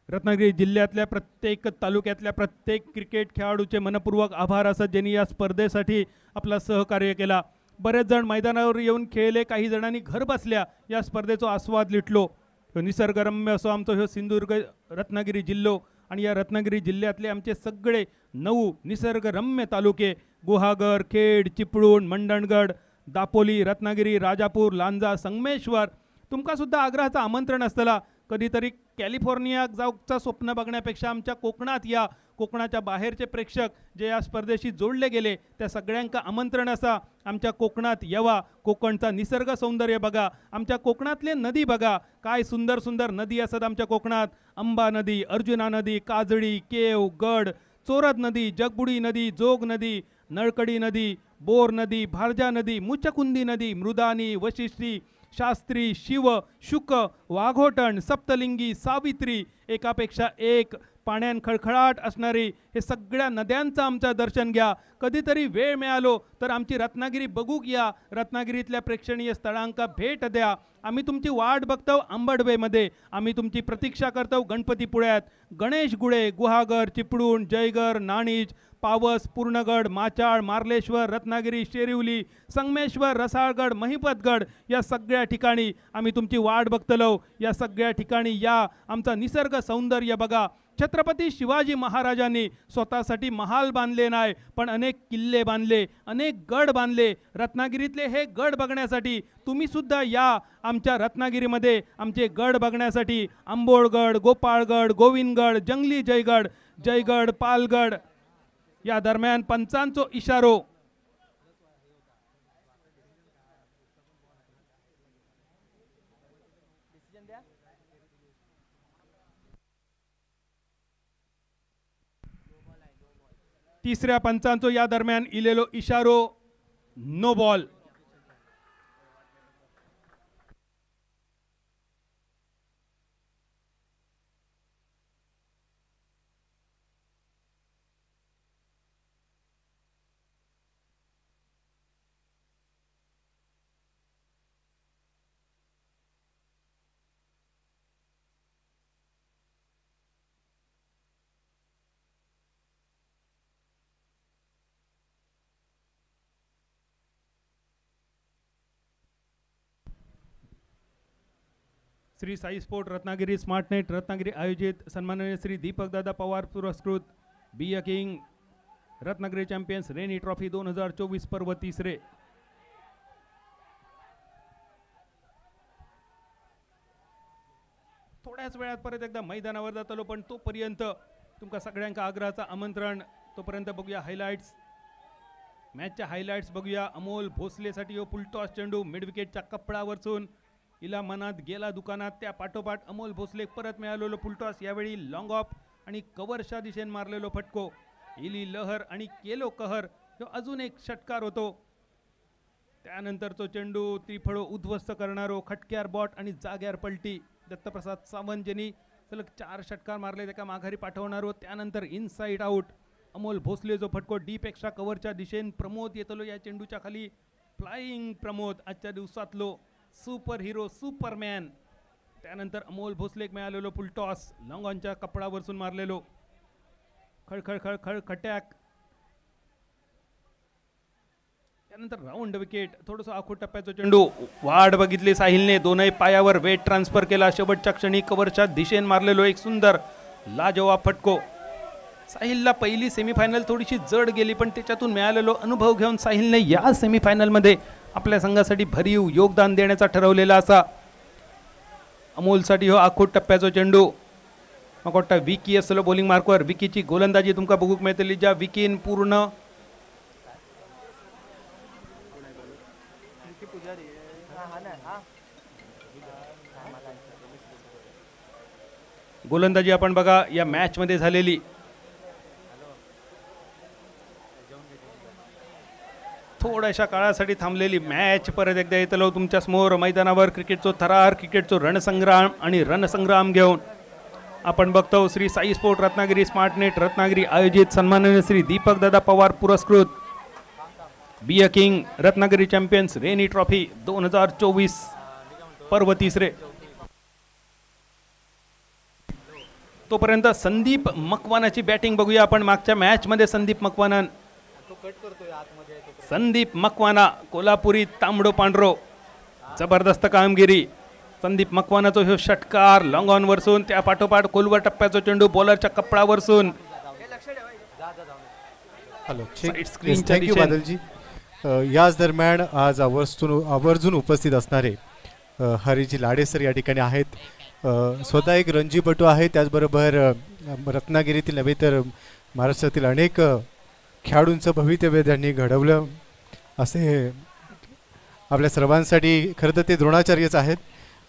रत्नागिरी जिल्ह्यातल्या प्रत्येक तालुक्यातल्या प्रत्येक क्रिकेट खेळाडूचे मनपूर्वक आभार असत ज्यांनी या स्पर्धेसाठी आपला सहकार्य केला. बरेच जण मैदानावर येऊन खेळले, काही जणांनी घर बसल्या या स्पर्धेचा आस्वाद लुटलो. निसर्गरम्य असो आमचं ह्यो सिंधुदुर्ग रत्नागिरी जिल्हो, आणि या रत्नागिरी जिल्ह्यातले आमचे सगळे 9 निसर्गरम्य तालुके गुहागर, खेड, चिपळूण, मंडणगड, दापोली, रत्नागिरी, राजापूर, लांजा, संगमेश्वर. तुमका सुद्धा आग्रहाचं आमंत्रण असतला. कधीतरी कॅलिफोर्निया जाऊचं स्वप्न बघण्यापेक्षा आमच्या कोकणात या. कोकणाच्या बाहेरचे प्रेक्षक जे या स्पर्धेशी जोडले गेले त्या सगळ्यांका आमंत्रण असा आमच्या कोकणात यावा. कोकणचा निसर्ग सौंदर्य बघा, आमच्या कोकणातले नदी बघा, काय सुंदर सुंदर नदी असत आमच्या कोकणात. अंबा नदी, अर्जुना नदी, काजळी, केव, गड, चोरद नदी, जगबुडी नदी, जोग नदी, नळकडी नदी, बोर नदी, भारजा नदी, मुचकुंदी नदी, मृदानी, वशिष्ठी, शास्त्री, शिव, शुक, वाघोटण, सप्तलिंगी, सावित्री, एकापेक्षा एक पाण्यान खळखळाट असणारी हे सगळ्या नद्यांचं आमचं दर्शन घ्या. कधीतरी वेळ मिळालो तर आमची रत्नागिरी बघूक या. रत्नागिरीतल्या प्रेक्षणीय स्थळांका भेट द्या. आम्ही तुमची वाट बघतो आंबडवेमध्ये, आम्ही तुमची प्रतीक्षा करतो गणपतीपुळ्यात. गणेश गुळे, गुहागर, चिपळूण, जयगर, नाणीज, पावस, पूर्णगड, माचाळ, मार्लेश्वर, रत्नागिरी, शेरिवली, संगमेश्वर, रसाळगड, महिपतगड या सगळ्या ठिकाणी आम्ही तुमची वाट बघतलो. या सगळ्या ठिकाणी या, आमचा निसर्ग सौंदर्य बघा. छत्रपती शिवाजी महाराजांनी स्वतःसाठी महाल बांधले नाही, पण अनेक किल्ले बांधले, अनेक गड बांधले. रत्नागिरीतले हे गड बघण्यासाठी तुम्ही सुद्धा या आमच्या रत्नागिरीमध्ये. आमचे गड बघण्यासाठी आंबोळगड, गोपाळगड, गोविंदगड, जंगली जयगड, जयगड, पालगड या दरम्यान पंचांचो इशारो. तिसऱ्या पंचांचो या दरम्यान इलेलो इशारो no ball. Shri Sai sport Ratnagiri, smartnet Ratnagiri आयोजित सन्माननीय श्री दीपकदादा पवार पुरस्कृत be a king Ratnagiri champions rainy trophy 2024 पर्व तिसरे. थोड्याच वेळात परत एकदा मैदानावर जातलो, पण तोपर्यंत तुमका सगळ्यांका आग्रहाचं आमंत्रण. तोपर्यंत बघूया हायलाइट्स, मॅचच्या हायलाइट्स बघूया. अमोल भोसलेसाठी हो फुलटॉस चेंडू मिड विकेटच्या कपडावरसून इला मनात गेला दुकानात. त्या पाठोपाठ अमोल भोसले परत मिळालेलो फुलटॉस, यावेळी लॉंग ऑफ आणि कव्हरच्या दिशेने मारलेलो फटको. इली लहर आणि केलो कहर जो अजून एक षटकार होतो. त्यानंतरचो चेंडू त्रिफळ उद्ध्वस्त करणारो खटक्यार बॉट आणि जाग्यार पलटी. दत्तप्रसाद सावंत ज्यांनी सलग 4 षटकार मारले त्याका माघारी पाठवणारो. त्यानंतर इनसाइड आउट अमोल भोसले जो फटको डीप एक्स्ट्रा कव्हरच्या दिशेने. प्रमोद येतलो या चेंडूच्या खाली. फ्लाइंग प्रमोद आजच्या दिवसातलो सुपर हिरो, सुपरमॅन. त्यानंतर अमोल भोसलेक मिळालेलो फुलटॉस लॉंगॉनच्या कपडावरसून मारलेलो. खळखळ खळखळ खट्याक. त्यानंतर राऊंड विकेट, थोडंसं आखूड टप्प्याचा चेंडू, वाट बघितली साहिलने, दोनही पायावर वेट ट्रान्सफर केला, शेवटच्या क्षणी कव्हरच्या दिशेने मारलेलो एक सुंदर लाजवाब फटको. साहिलला पहिली सेमीफायनल थोडीशी जड गेली, पण त्याच्यातून मिळालेलो अनुभव घेऊन साहिलने या सेमीफायनलमध्ये आपल्या संघासाठी भरीव योगदान देण्याचा ठरवलेला असा. अमोलसाठी हो आखूड टप्प्याचा चेंडू. मग वाटतं विकी असलो बॉलिंग मार्कवर. विकीची गोलंदाजी तुमका बघूक मिळतली, ज्या विकीन पूर्ण गोलंदाजी आपण बघा या मॅच मध्ये झालेली. थोड्याशा काळासाठी थांबलेली मॅच परत एकदा येतलो तुमच्या समोर मैदानावर. क्रिकेटचो थरार, क्रिकेटचो रणसंग्राम आणि रणसंग्राम घेऊन आपण बघतो श्री साई स्पोर्ट रत्नागिरी, स्मार्टनेट रत्नागिरी आयोजित सन्माननीय श्री दीपक दादा पवार पुरस्कृत be a king Ratnagiri champions rainy trophy 2024 पर्व तिसरे. तोपर्यंत संदीप मकवानाची बॅटिंग बघूया आपण. मागच्या मॅच मध्ये संदीप मकवाना कोल्हापुरी तांबडो पांढरो, जबरदस्त कामगिरी. संदीप मकवानाचा ह्यो षटकार लॉंग ऑन वरसून, त्या पाठोपाठ खोलवर टप्प्याचा चेंडू बॉलरच्या कपडावरसून. थँक्यू बादलजी. याच दरम्यान आज आवर्जून उपस्थित असणारे हरीजी लाडे सर या ठिकाणी आहेत. स्वतः एक रणजीपटू आहे, त्याचबरोबर रत्नागिरीतील नव्हे तर महाराष्ट्रातील अनेक खेळाडूंचं भवितव्य त्यांनी घडवलं. असे आपल्या सर्वांसाठी खरं तर ते द्रोणाचार्यच आहेत.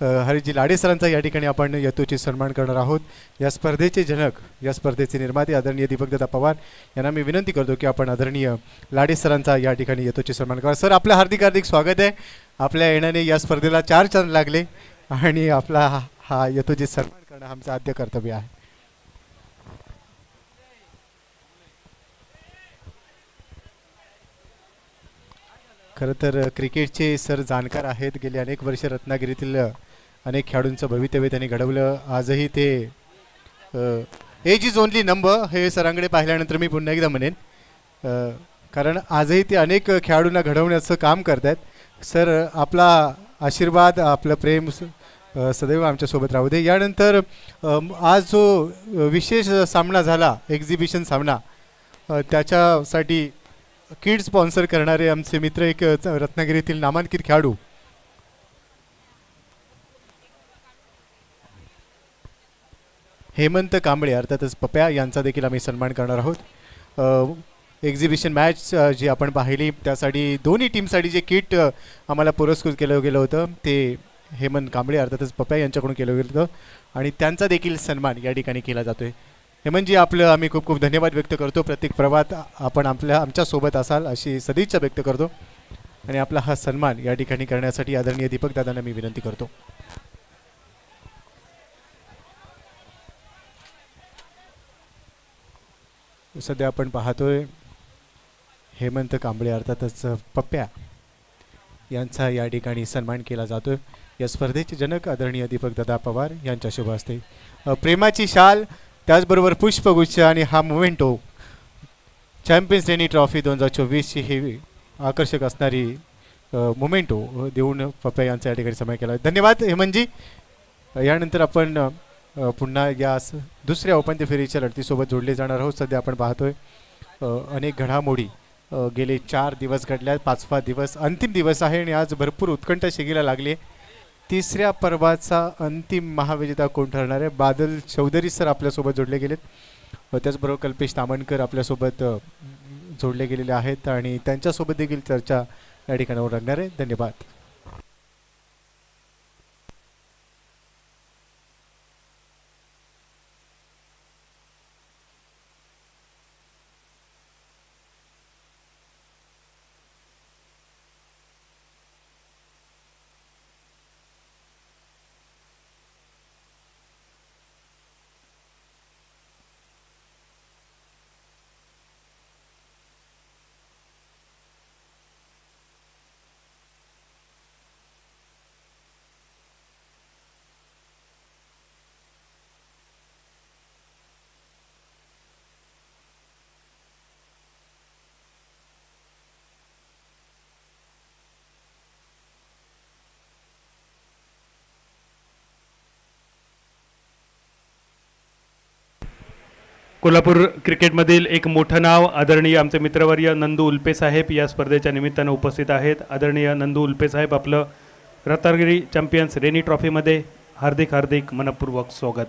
हरीजी लाडे सरांचा या ठिकाणी आपण यथोचित सन्मान करणार आहोत. या स्पर्धेचे जनक, या स्पर्धेचे निर्माते आदरणीय दीपकदादा पवार यांना मी विनंती करतो की आपण आदरणीय लाडे सरांचा या ठिकाणी यथोचित सन्मान करा. सर, आपलं हार्दिक हार्दिक स्वागत आहे. आपल्या येण्याने या स्पर्धेला 4 चांद लागले आणि आपला हा यथोचित सन्मान करणं आमचं आद्य कर्तव्य आहे. खरं तर क्रिकेटचे सर जाणकार आहेत. गेले अनेक वर्ष रत्नागिरीतील अनेक खेळाडूंचं भवितव्य त्यांनी घडवलं. आजही ते एज इज ओनली नंबर हे सरांकडे पाहिल्यानंतर मी पुन्हा एकदा म्हणेन, कारण आजही ते अनेक खेळाडूंना घडवण्याचं काम करत आहेत. सर, आपला आशीर्वाद, आपलं प्रेम सदैव आमच्यासोबत राहू दे. यानंतर आज जो विशेष सामना झाला, एक्झिबिशन सामना, त्याच्यासाठी किट स्पॉन्सर करणारे आमचे मित्र, एक रत्नागिरीतील नामांकित खेळाडू हेमंत कांबळे अर्थातच पप्या यांचा देखील आम्ही सन्मान करणार आहोत. एक्झिबिशन मॅच जी आपण पाहिली त्यासाठी दोन्ही टीमसाठी जे किट आम्हाला पुरस्कृत केलं गेलं होतं ते हेमंत कांबळे अर्थातच पप्या यांच्याकडून केलं गेलं होतं आणि त्यांचा देखील सन्मान या ठिकाणी केला जातो आहे. हेमंतजी, आपलं आम्ही खूप खूप धन्यवाद व्यक्त करतो. प्रत्येक प्रवाहात आपण आमच्यासोबत असाल अशी सदिच्छा व्यक्त करतो आणि आपला हा सन्मान या ठिकाणी करण्यासाठी आदरणीय दीपकदादांना मी विनंती करतो. सध्या आपण पाहतोय हेमंत कांबळे अर्थातच पप्प्या यांचा या ठिकाणी सन्मान केला जातोय. या स्पर्धेचे जनक आदरणीय दीपकदादा पवार यांच्या शुभ हस्ते प्रेमाची शाल, त्याचबरोबर पुष्पगुच्छ आणि हा मोमेंटो चॅम्पियन्स रेनी ट्रॉफी 2024ची ही आकर्षक असणारी मोमेंटो देऊन पप्प्या यांचा या ठिकाणी सन्मान केला. धन्यवाद हेमंतजी. यानंतर आपण पुन्हा या दुसऱ्या उपांत्य फेरीच्या लढतीसोबत जोडले जाणार आहोत. सध्या आपण पाहतोय अनेक घडामोडी गेले 4 दिवस घडल्या. 5वा दिवस अंतिम दिवस आहे आणि आज भरपूर उत्कंठा शिगेला लागली. तिसऱ्या पर्वाचा अंतिम महाविजेता कोण ठरणार आहे? बादल चौधरी सर आपल्यासोबत जोडले गेलेत, त्याचबरोबर कल्पेश तामणकर आपल्यासोबत जोडले गेलेले आहेत आणि त्यांच्यासोबत देखील चर्चा या ठिकाणावर लागणार आहे. धन्यवाद. कोल्हापूर क्रिकेटमधील एक मोठं नाव आदरणीय आमचे मित्रवर्य नंदू उल्पे साहेब या स्पर्धेच्या निमित्तानं उपस्थित आहेत. आदरणीय नंदू उल्पे साहेब, आपलं रत्नागिरी चॅम्पियन्स रेनी ट्रॉफीमध्ये हार्दिक हार्दिक मनपूर्वक स्वागत.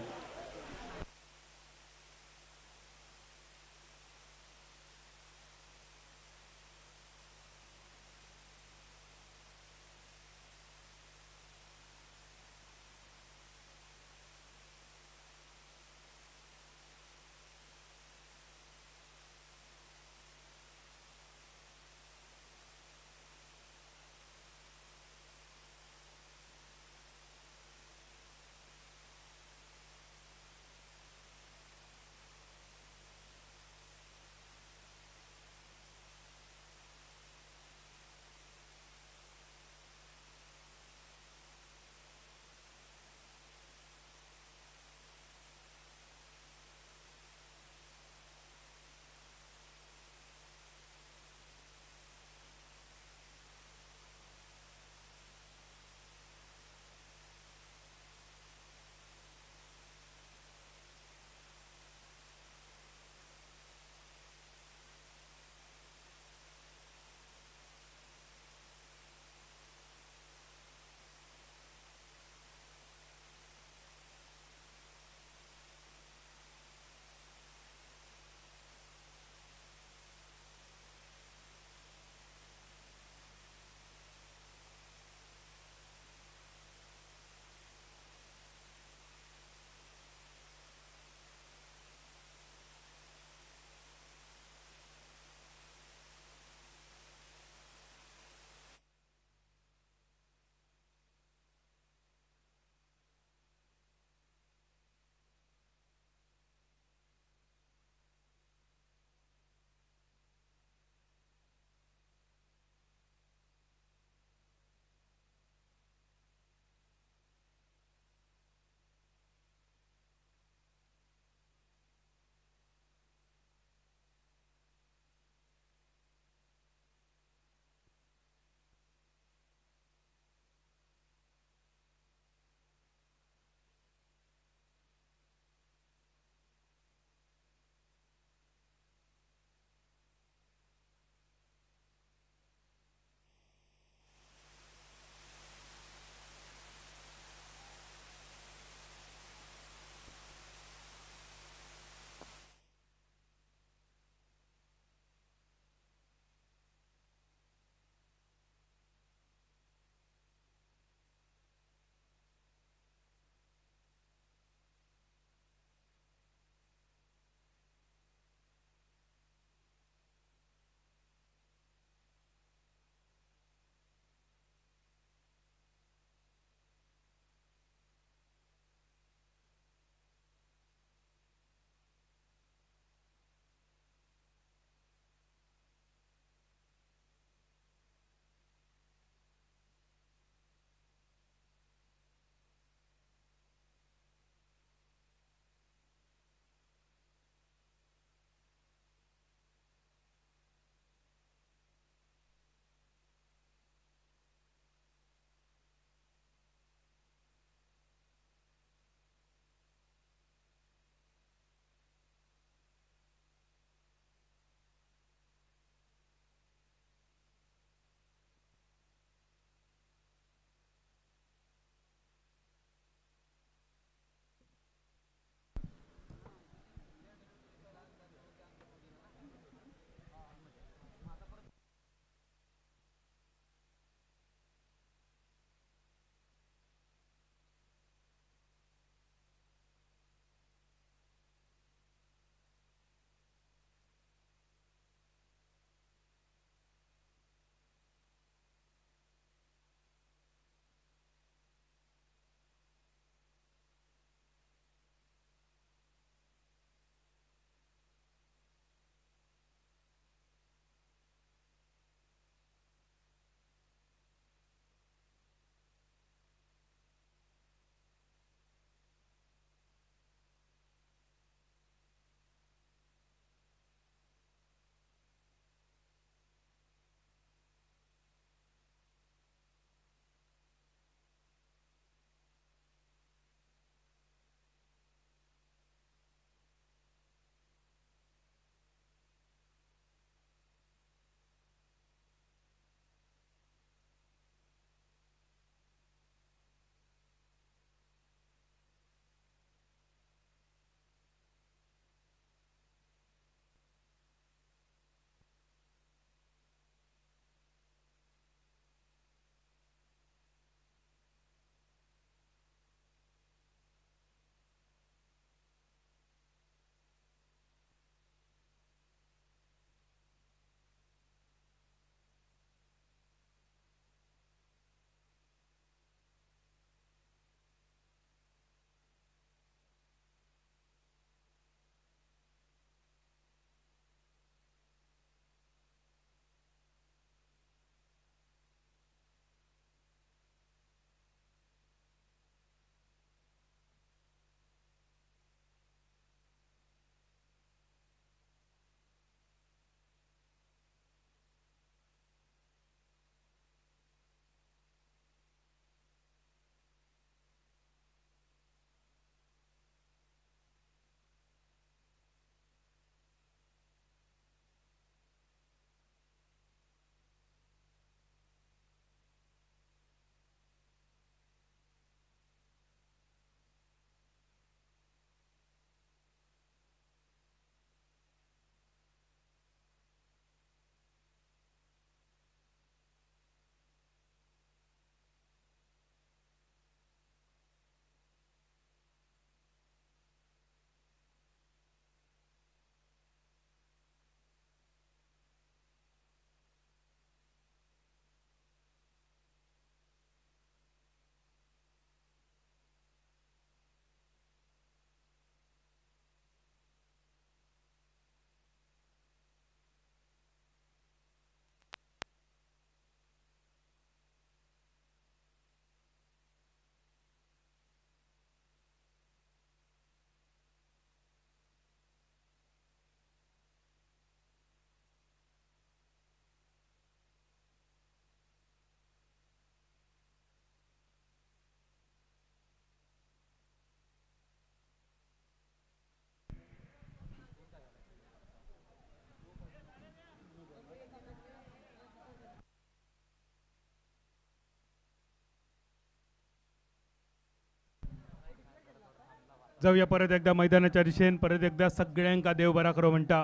जाऊया परत एकदा मैदानाच्या दिशेन. परत एकदा सगळ्यांका देव बरा करो म्हणता.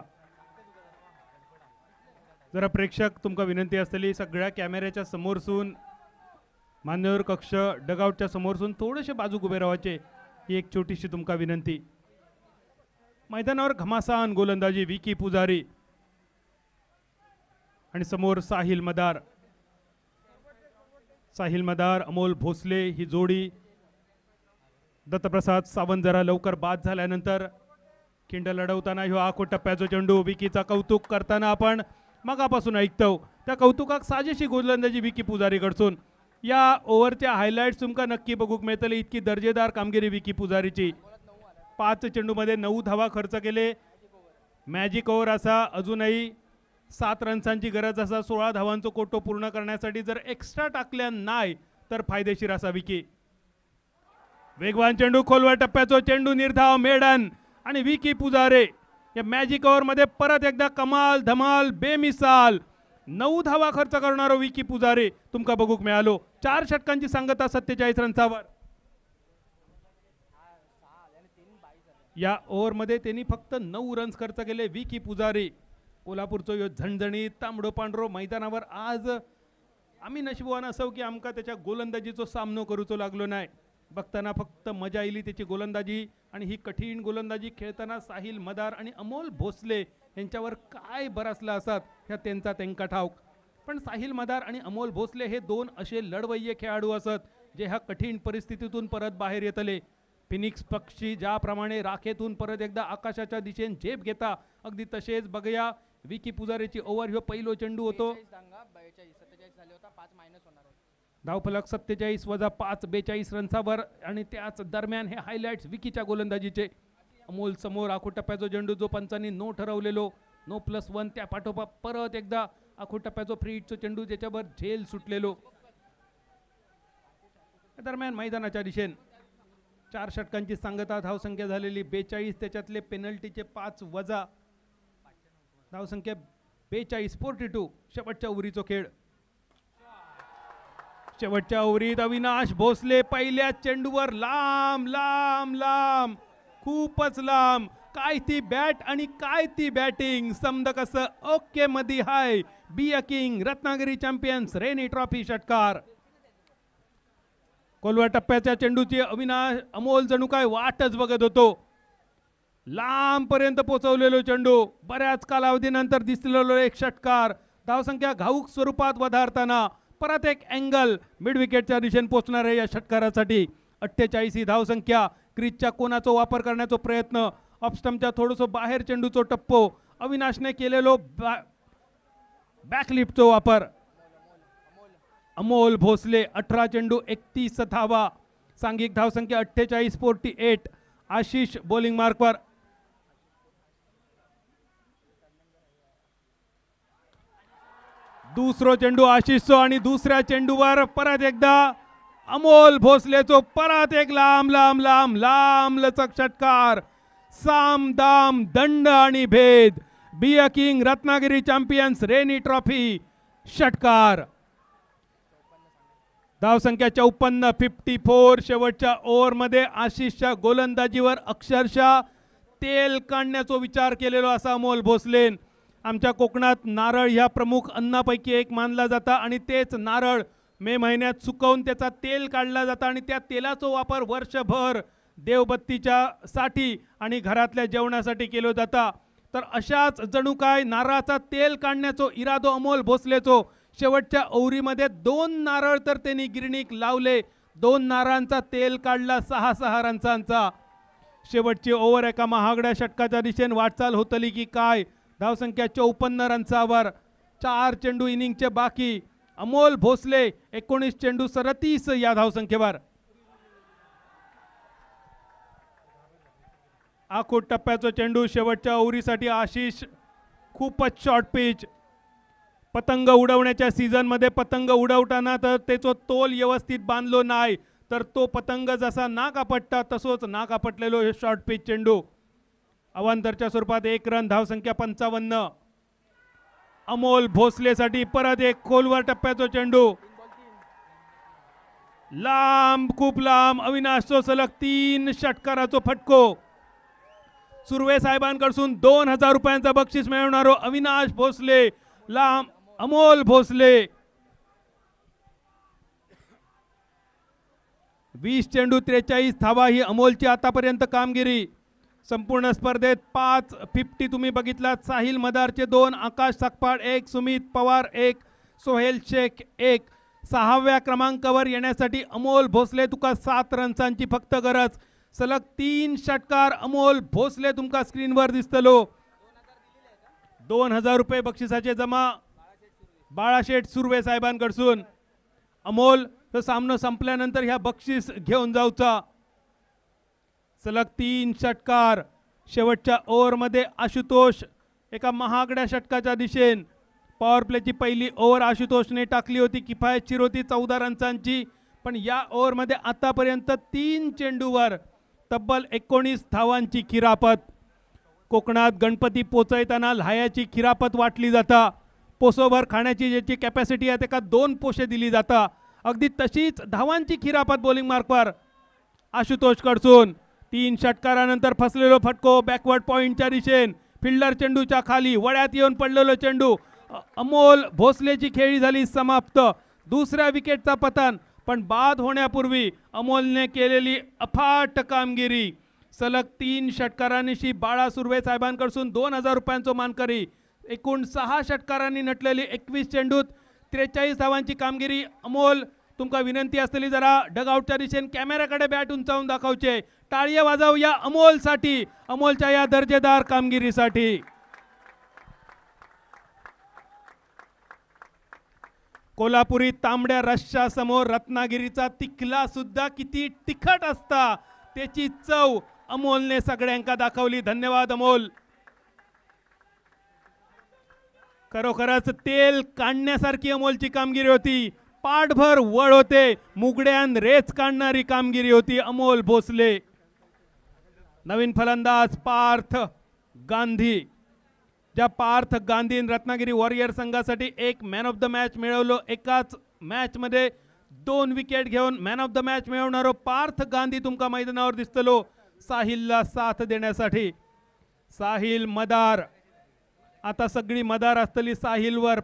जरा प्रेक्षक तुमका विनंती असतली सगळ्या कॅमेऱ्याच्या समोरसून मान्यवर कक्ष डगआउटच्या समोरसून थोडेसे बाजूक उभे राहायचे ही एक छोटीशी तुमका विनंती. मैदानावर घमासान गोलंदाजी विकी पुजारी आणि समोर साहिल मदार. साहिल मदार अमोल भोसले ही जोडी. दत्तप्रसाद सावंत जरा लवकर बाद झाल्यानंतर खिंड लढवताना ह्यो आखो टप्प्याचो चेंडू विकीचा कौतुक करताना आपण मगापासून ऐकतो. त्या कौतुकाक साजेशी गोलंदाजी विकी पुजारी कडसून. या ओव्हरच्या हायलाइट्स तुमका नक्की बघूक मिळतली. इतकी दर्जेदार कामगिरी विकी पुजारीची. 5 चेंडूमध्ये 9 धावा खर्च केले. मॅजिक ओव्हर असा अजूनही 7 रन्सांची गरज असा 16 धावांचो कोटो पूर्ण करण्यासाठी. जर एक्स्ट्रा टाकल्या नाही तर फायदेशीर असा विकी. वेगवान चेंडू खोलवर टप्प्याचो चेंडू निर्धाव मेडन आणि विकी पुजारे या मॅजिक ओव्हर मध्ये परत एकदा कमाल धमाल बेमिसाल 9 धावा खर्च करणारो विकी पुजारे तुमका बघूक मिळालो. 4 षटकांची सांगता 47 रन्सावर. या ओव्हर मध्ये त्यांनी फक्त 9 रन्स खर्च केले विकी पुजारी. कोल्हापूरचो यो झणझणीत तांबडो पांढरो मैदानावर आज आम्ही नशिबवान असो की आमका त्याच्या गोलंदाजीचो सामनो करूचो लागलो नाही. बघताना फक्त मजा येईल त्याची गोलंदाजी आणि ही कठीण गोलंदाजी खेळताना साहिल मदार आणि अमोल भोसले यांच्यावर काय बरसला असतात ह्या त्यांचा ठाऊक. पण साहिल मदार आणि अमोल भोसले हे 2 असे लढवय्ये खेळाडू असत जे ह्या कठीण परिस्थितीतून परत बाहेर येतले. फिनिक्स पक्षी ज्याप्रमाणे राखेतून परत एकदा आकाशाच्या दिशेने झेप घेता अगदी तसेच बघूया विकी पुजारीची ओव्हर ह्यो पहिलो चेंडू होतो. धावफलक 47 वजा 5 42 रन्सावर आणि त्याच दरम्यान हे हायलाइट्स विकीच्या गोलंदाजीचे. अमोल समोर आखो टप्प्याचो चेंडू जो पंचांनी नो ठरवलेलो नो +1 त्या पाठोपाठ परत एकदा आखो टप्प्याचो फ्री हिटचो चेंडू ज्याच्यावर झेल सुटलेलो. दरम्यान मैदानाच्या दिशेन 4 षटकांची सांगता धावसंख्या झालेली 42. त्याच्यातले पेनल्टीचे 5 वजा धावसंख्या 42 42. शेवटच्या ओव्हरीचो खेळ. शेवटच्या ओव्हरीत अविनाश भोसले पहिल्या चेंडूवर लांब लांब लांब खूपच लांब. काय ती बॅट आणि काय ती बॅटिंग. समद कसं ओके मध्ये hi. Be a king Ratnagiri champions rainy trophy षटकार. कोलवा टप्प्याच्या चेंडूची अविनाश अमोल जणू काय वाटच बघत होतो. लांब पर्यंत पोहोचवलेलो चेंडू बऱ्याच कालावधीनंतर दिसलेलो एक षटकार. धावसंख्या घाऊक स्वरूपात वधारताना परत एक अँगल मिड विकेटच्या दिशेने पोहोचणार आहे या षटकारासाठी. 48 ही धावसंख्या. क्रीजच्या कोणाचा वापर करण्याचा प्रयत्न. ऑफस्टम्पच्या थोडंसं बाहेर चेंडूचो टप्पो. अविनाशने केलेलो बॅकलिफ्टचा वापर. अमोल भोसले 18 चेंडू 31 धावा. सांघिक धावसंख्या 48 48. आशिष बॉलिंग मार्कवर. दुसरो चेंडू आशिषचो आणि दुसऱ्या चेंडूवर परत एकदा अमोल भोसलेचो परत एक लांब लांब लांब लांब लचक षटकार. साम दाम दंड आणि भेद. बी a king Ratnagiri champions rainy trophy षटकार. धावसंख्या 54 54. शेवटच्या ओव्हरमध्ये आशिषच्या गोलंदाजीवर अक्षरशः तेल काढण्याचा विचार केलेला असा अमोल भोसलेन. आमच्या कोकणात नारळ ह्या प्रमुख अन्नापैकी एक मानला जाता आणि तेच नारळ मे महिन्यात सुकवून त्याचा तेल काढला जाता आणि त्या तेलाचा वापर वर्षभर देवबत्तीच्या साठी आणि घरातल्या जेवणासाठी केला जाता. तर अशाच जणू काय नारळाचा तेल काढण्याचो इरादो अमोल भोसलेचो. शेवटच्या ओव्हरीमध्ये 2 नारळ तर त्यांनी गिरणीक लावले. 2 नारळांचा तेल काढला 6 रन्सांचा. शेवटची ओव्हर एका महागड्या षटकाच्या दिशेने वाटचाल होतली की काय. धावसंख्या 54 रन्सावर. 4 चेंडू इनिंगचे बाकी. अमोल भोसले 19 चेंडू 37 या धावसंख्येवर. आखो टप्प्याचा चेंडू शेवटच्या ओव्हरीसाठी आशिष. खूपच शॉर्ट पिच. पतंग उडवण्याच्या सीझन मध्ये पतंग उडवताना तर त्याचो तोल व्यवस्थित बांधलो नाही तर तो पतंग जसा नाक आपटता तसोच नाक आपटलेलो हे शॉर्ट पिच चेंडू. अवांतरच्या स्वरूपात 1 रन. धावसंख्या 55. अमोल भोसलेसाठी परत एक खोलवर टप्प्याचा चेंडू. लांब खूप लांब अविनाशचो सलग 3 षटकाराचो फटको. सुर्वे साहेबांकडून 2000 रुपयांचा बक्षीस मिळवणारो अविनाश भोसले, लांब अमोल भोसले. 20 चेंडू 43 धावा ही अमोलची आतापर्यंत कामगिरी. संपूर्ण स्पर्धेत 550 तुम्ही बघितलात. साहिल मदारचे 2, आकाश सकपाळ 1, सुमित पवार 1, सोहेल शेख 1. 6व्या क्रमांकावर येण्यासाठी अमोल भोसले तुका 7 रन्सांची फक्त गरज. सलग 3 षटकार अमोल भोसले तुमका स्क्रीनवर दिसतलो. 2000 रुपये बक्षिसाचे जमा बाळाशेठ सुर्वे साहेबांकडून. अमोल तो सामना संपल्यानंतर ह्या बक्षीस घेऊन जाऊचा. सलग 3 षटकार. शेवटच्या ओव्हरमध्ये आशुतोष एका महागड्या षटकाच्या दिशेन. पॉवर प्लेची पहिली ओव्हर आशुतोषने टाकली होती, किफायतशीर होती 14 रन्सांची. पण या ओव्हरमध्ये आतापर्यंत 3 चेंडूवर तब्बल 19 धावांची खिरापत. कोकणात गणपती पोचयताना ल्हायाची खिरापत वाटली जाता. पोसोभर खाण्याची ज्याची कॅपॅसिटी आहे त्याका 2 पोशे दिली जाता. अगदी तशीच धावांची खिरापत बॉलिंग मार्कवर आशुतोष कडसून. 3 षटकारानंतर फसलेलो फटको बॅकवर्ड पॉइंटच्या दिशेन. फिल्डर चेंडूच्या खाली वड्यात येऊन पडलेलो चेंडू. अमोल भोसलेची खेळी झाली समाप्त. दुसऱ्या विकेटचा पतन. पण बाद होण्यापूर्वी अमोलने केलेली अफाट कामगिरी. सलग 3 षटकारांशी बाळा सुर्वे साहेबांकडून 2000 रुपयांचो मानकरी. एकूण 6 षटकारांनी नटलेली 21 चेंडूत 43 धावांची कामगिरी. अमोल तुमका विनंती असलेली जरा डगआउटच्या दिशेने कॅमेऱ्याकडे बॅट उंचावून दाखवचे. टाळ्या वाजव या अमोलसाठी, अमोलच्या या दर्जेदार कामगिरीसाठी. कोल्हापुरी तांबड्या रश्श्या समोर रत्नागिरीचा तिखला सुद्धा किती तिखट असता त्याची चव अमोलने सगळ्यांका दाखवली. धन्यवाद अमोल. खरोखरच तेल काढण्यासारखी अमोलची कामगिरी होती. पाठभर वळ होते. मुगड्यान रेच काढणारी कामगिरी होती अमोल भोसले. नवीन फलंदाज पार्थ गांधी. ज्या पार्थ गांधीन रत्नागिरी वॉरियर संघासाठी 1 मॅन ऑफ द मॅच मिळवलो. एकाच मॅच मध्ये 2 विकेट घेऊन मॅन ऑफ द मॅच मिळवणारो पार्थ गांधी तुमका मैदानावर दिसतलो साहिलला साथ देण्यासाठी. साहिल मदार. आता सगळी मदार असतली साहिलवर.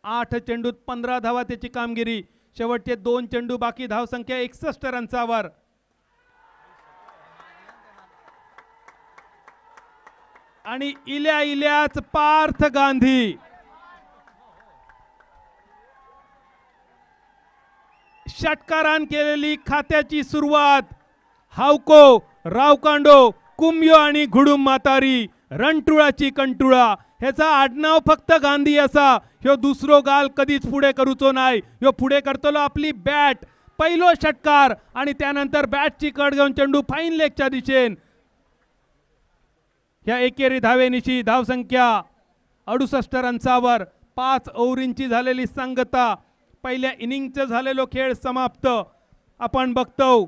8 चेंडूत 15 धावा त्याची कामगिरी. शेवटचे 2 चेंडू बाकी. धावसंख्या 61 रन्सावर. आणि इल्याच पार्थ गांधी. षटकारान केलेली खात्याची सुरुवात. हावको, रावकांडो, कुम्यो आणि घुडुम मातारी. रणटुळाची कंटुळा. ह्याचा आडनाव फक्त गांधी असा. ह्यो दुसरो गाल कधीच पुढे करूचो नाही. ह्यो पुढे करतलो आपली बॅट. पहिलो षटकार आणि त्यानंतर बॅटची कड घेऊन चेंडू फाईन लेगच्या दिशेन. ह्या एकेरी धावेनिशी धावसंख्या 68 रन्सावर. 5 ओव्हरींची झालेली सांगता. पहिल्या इनिंगचं झालेलो खेळ समाप्त. आपण बघतो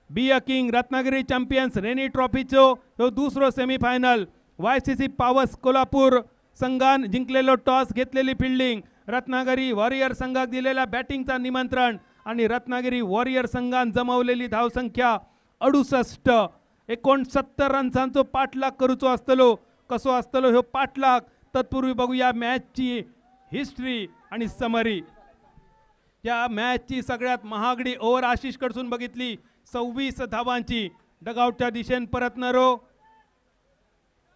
be a king Ratnagiri champions rainy ट्रॉफीचो ह्यो दुसरो सेमीफायनल. YCC पावस कोल्हापूर संघान जिंकलेलो टॉस, घेतलेली फिल्डिंग. रत्नागिरी वॉरियर संघाक दिलेल्या बॅटिंगचा निमंत्रण आणि रत्नागिरी वॉरियर संघान जमवलेली धावसंख्या 68. 69 रन्सांचो पाठलाग करूचो असतलो. कसो असतलो ह्यो पाठलाग तत्पूर्वी बघूया मॅचची हिस्ट्री आणि समरी. या मॅचची सगळ्यात महागडी ओव्हर आशिष कडसून बघितली 26 धावांची. डगआउटच्या दिशेने परतणारो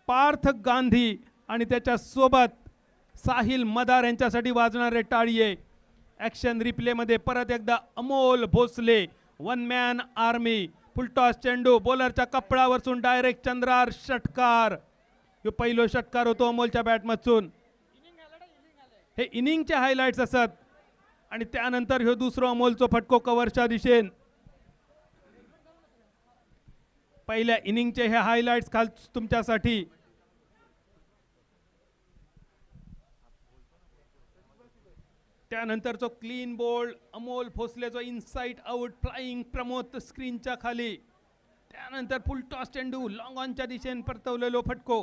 पार्थ गांधी आणि त्याच्या सोबत साहिल मदार यांच्यासाठी वाजणारे टाळिये. ॲक्शन रिप्लेमध्ये परत एकदा Amol Bhosale. 1 man army. Full toss चेंडू बॉलरच्या कपडावरसून डायरेक्ट चंद्रार षटकार. ह्यो पहिलो षटकार होतो अमोलच्या बॅटमधून. हे इनिंगचे हायलाइट्स असत. आणि त्यानंतर ह्यो दुसरो अमोलचो फटको कव्हरच्या दिशेन. पहिल्या इनिंगचे हे हायलाइट्स खाल तुमच्यासाठी. त्यानंतरचो क्लीन बोल्ड अमोल भोसलेचो इनसाइड आउट फ्लाइंग प्रमोद स्क्रीनच्या खाली. त्यानंतर फुल टॉस चेंडू लॉंग ऑनच्या दिशेने परतवलेलो फटको.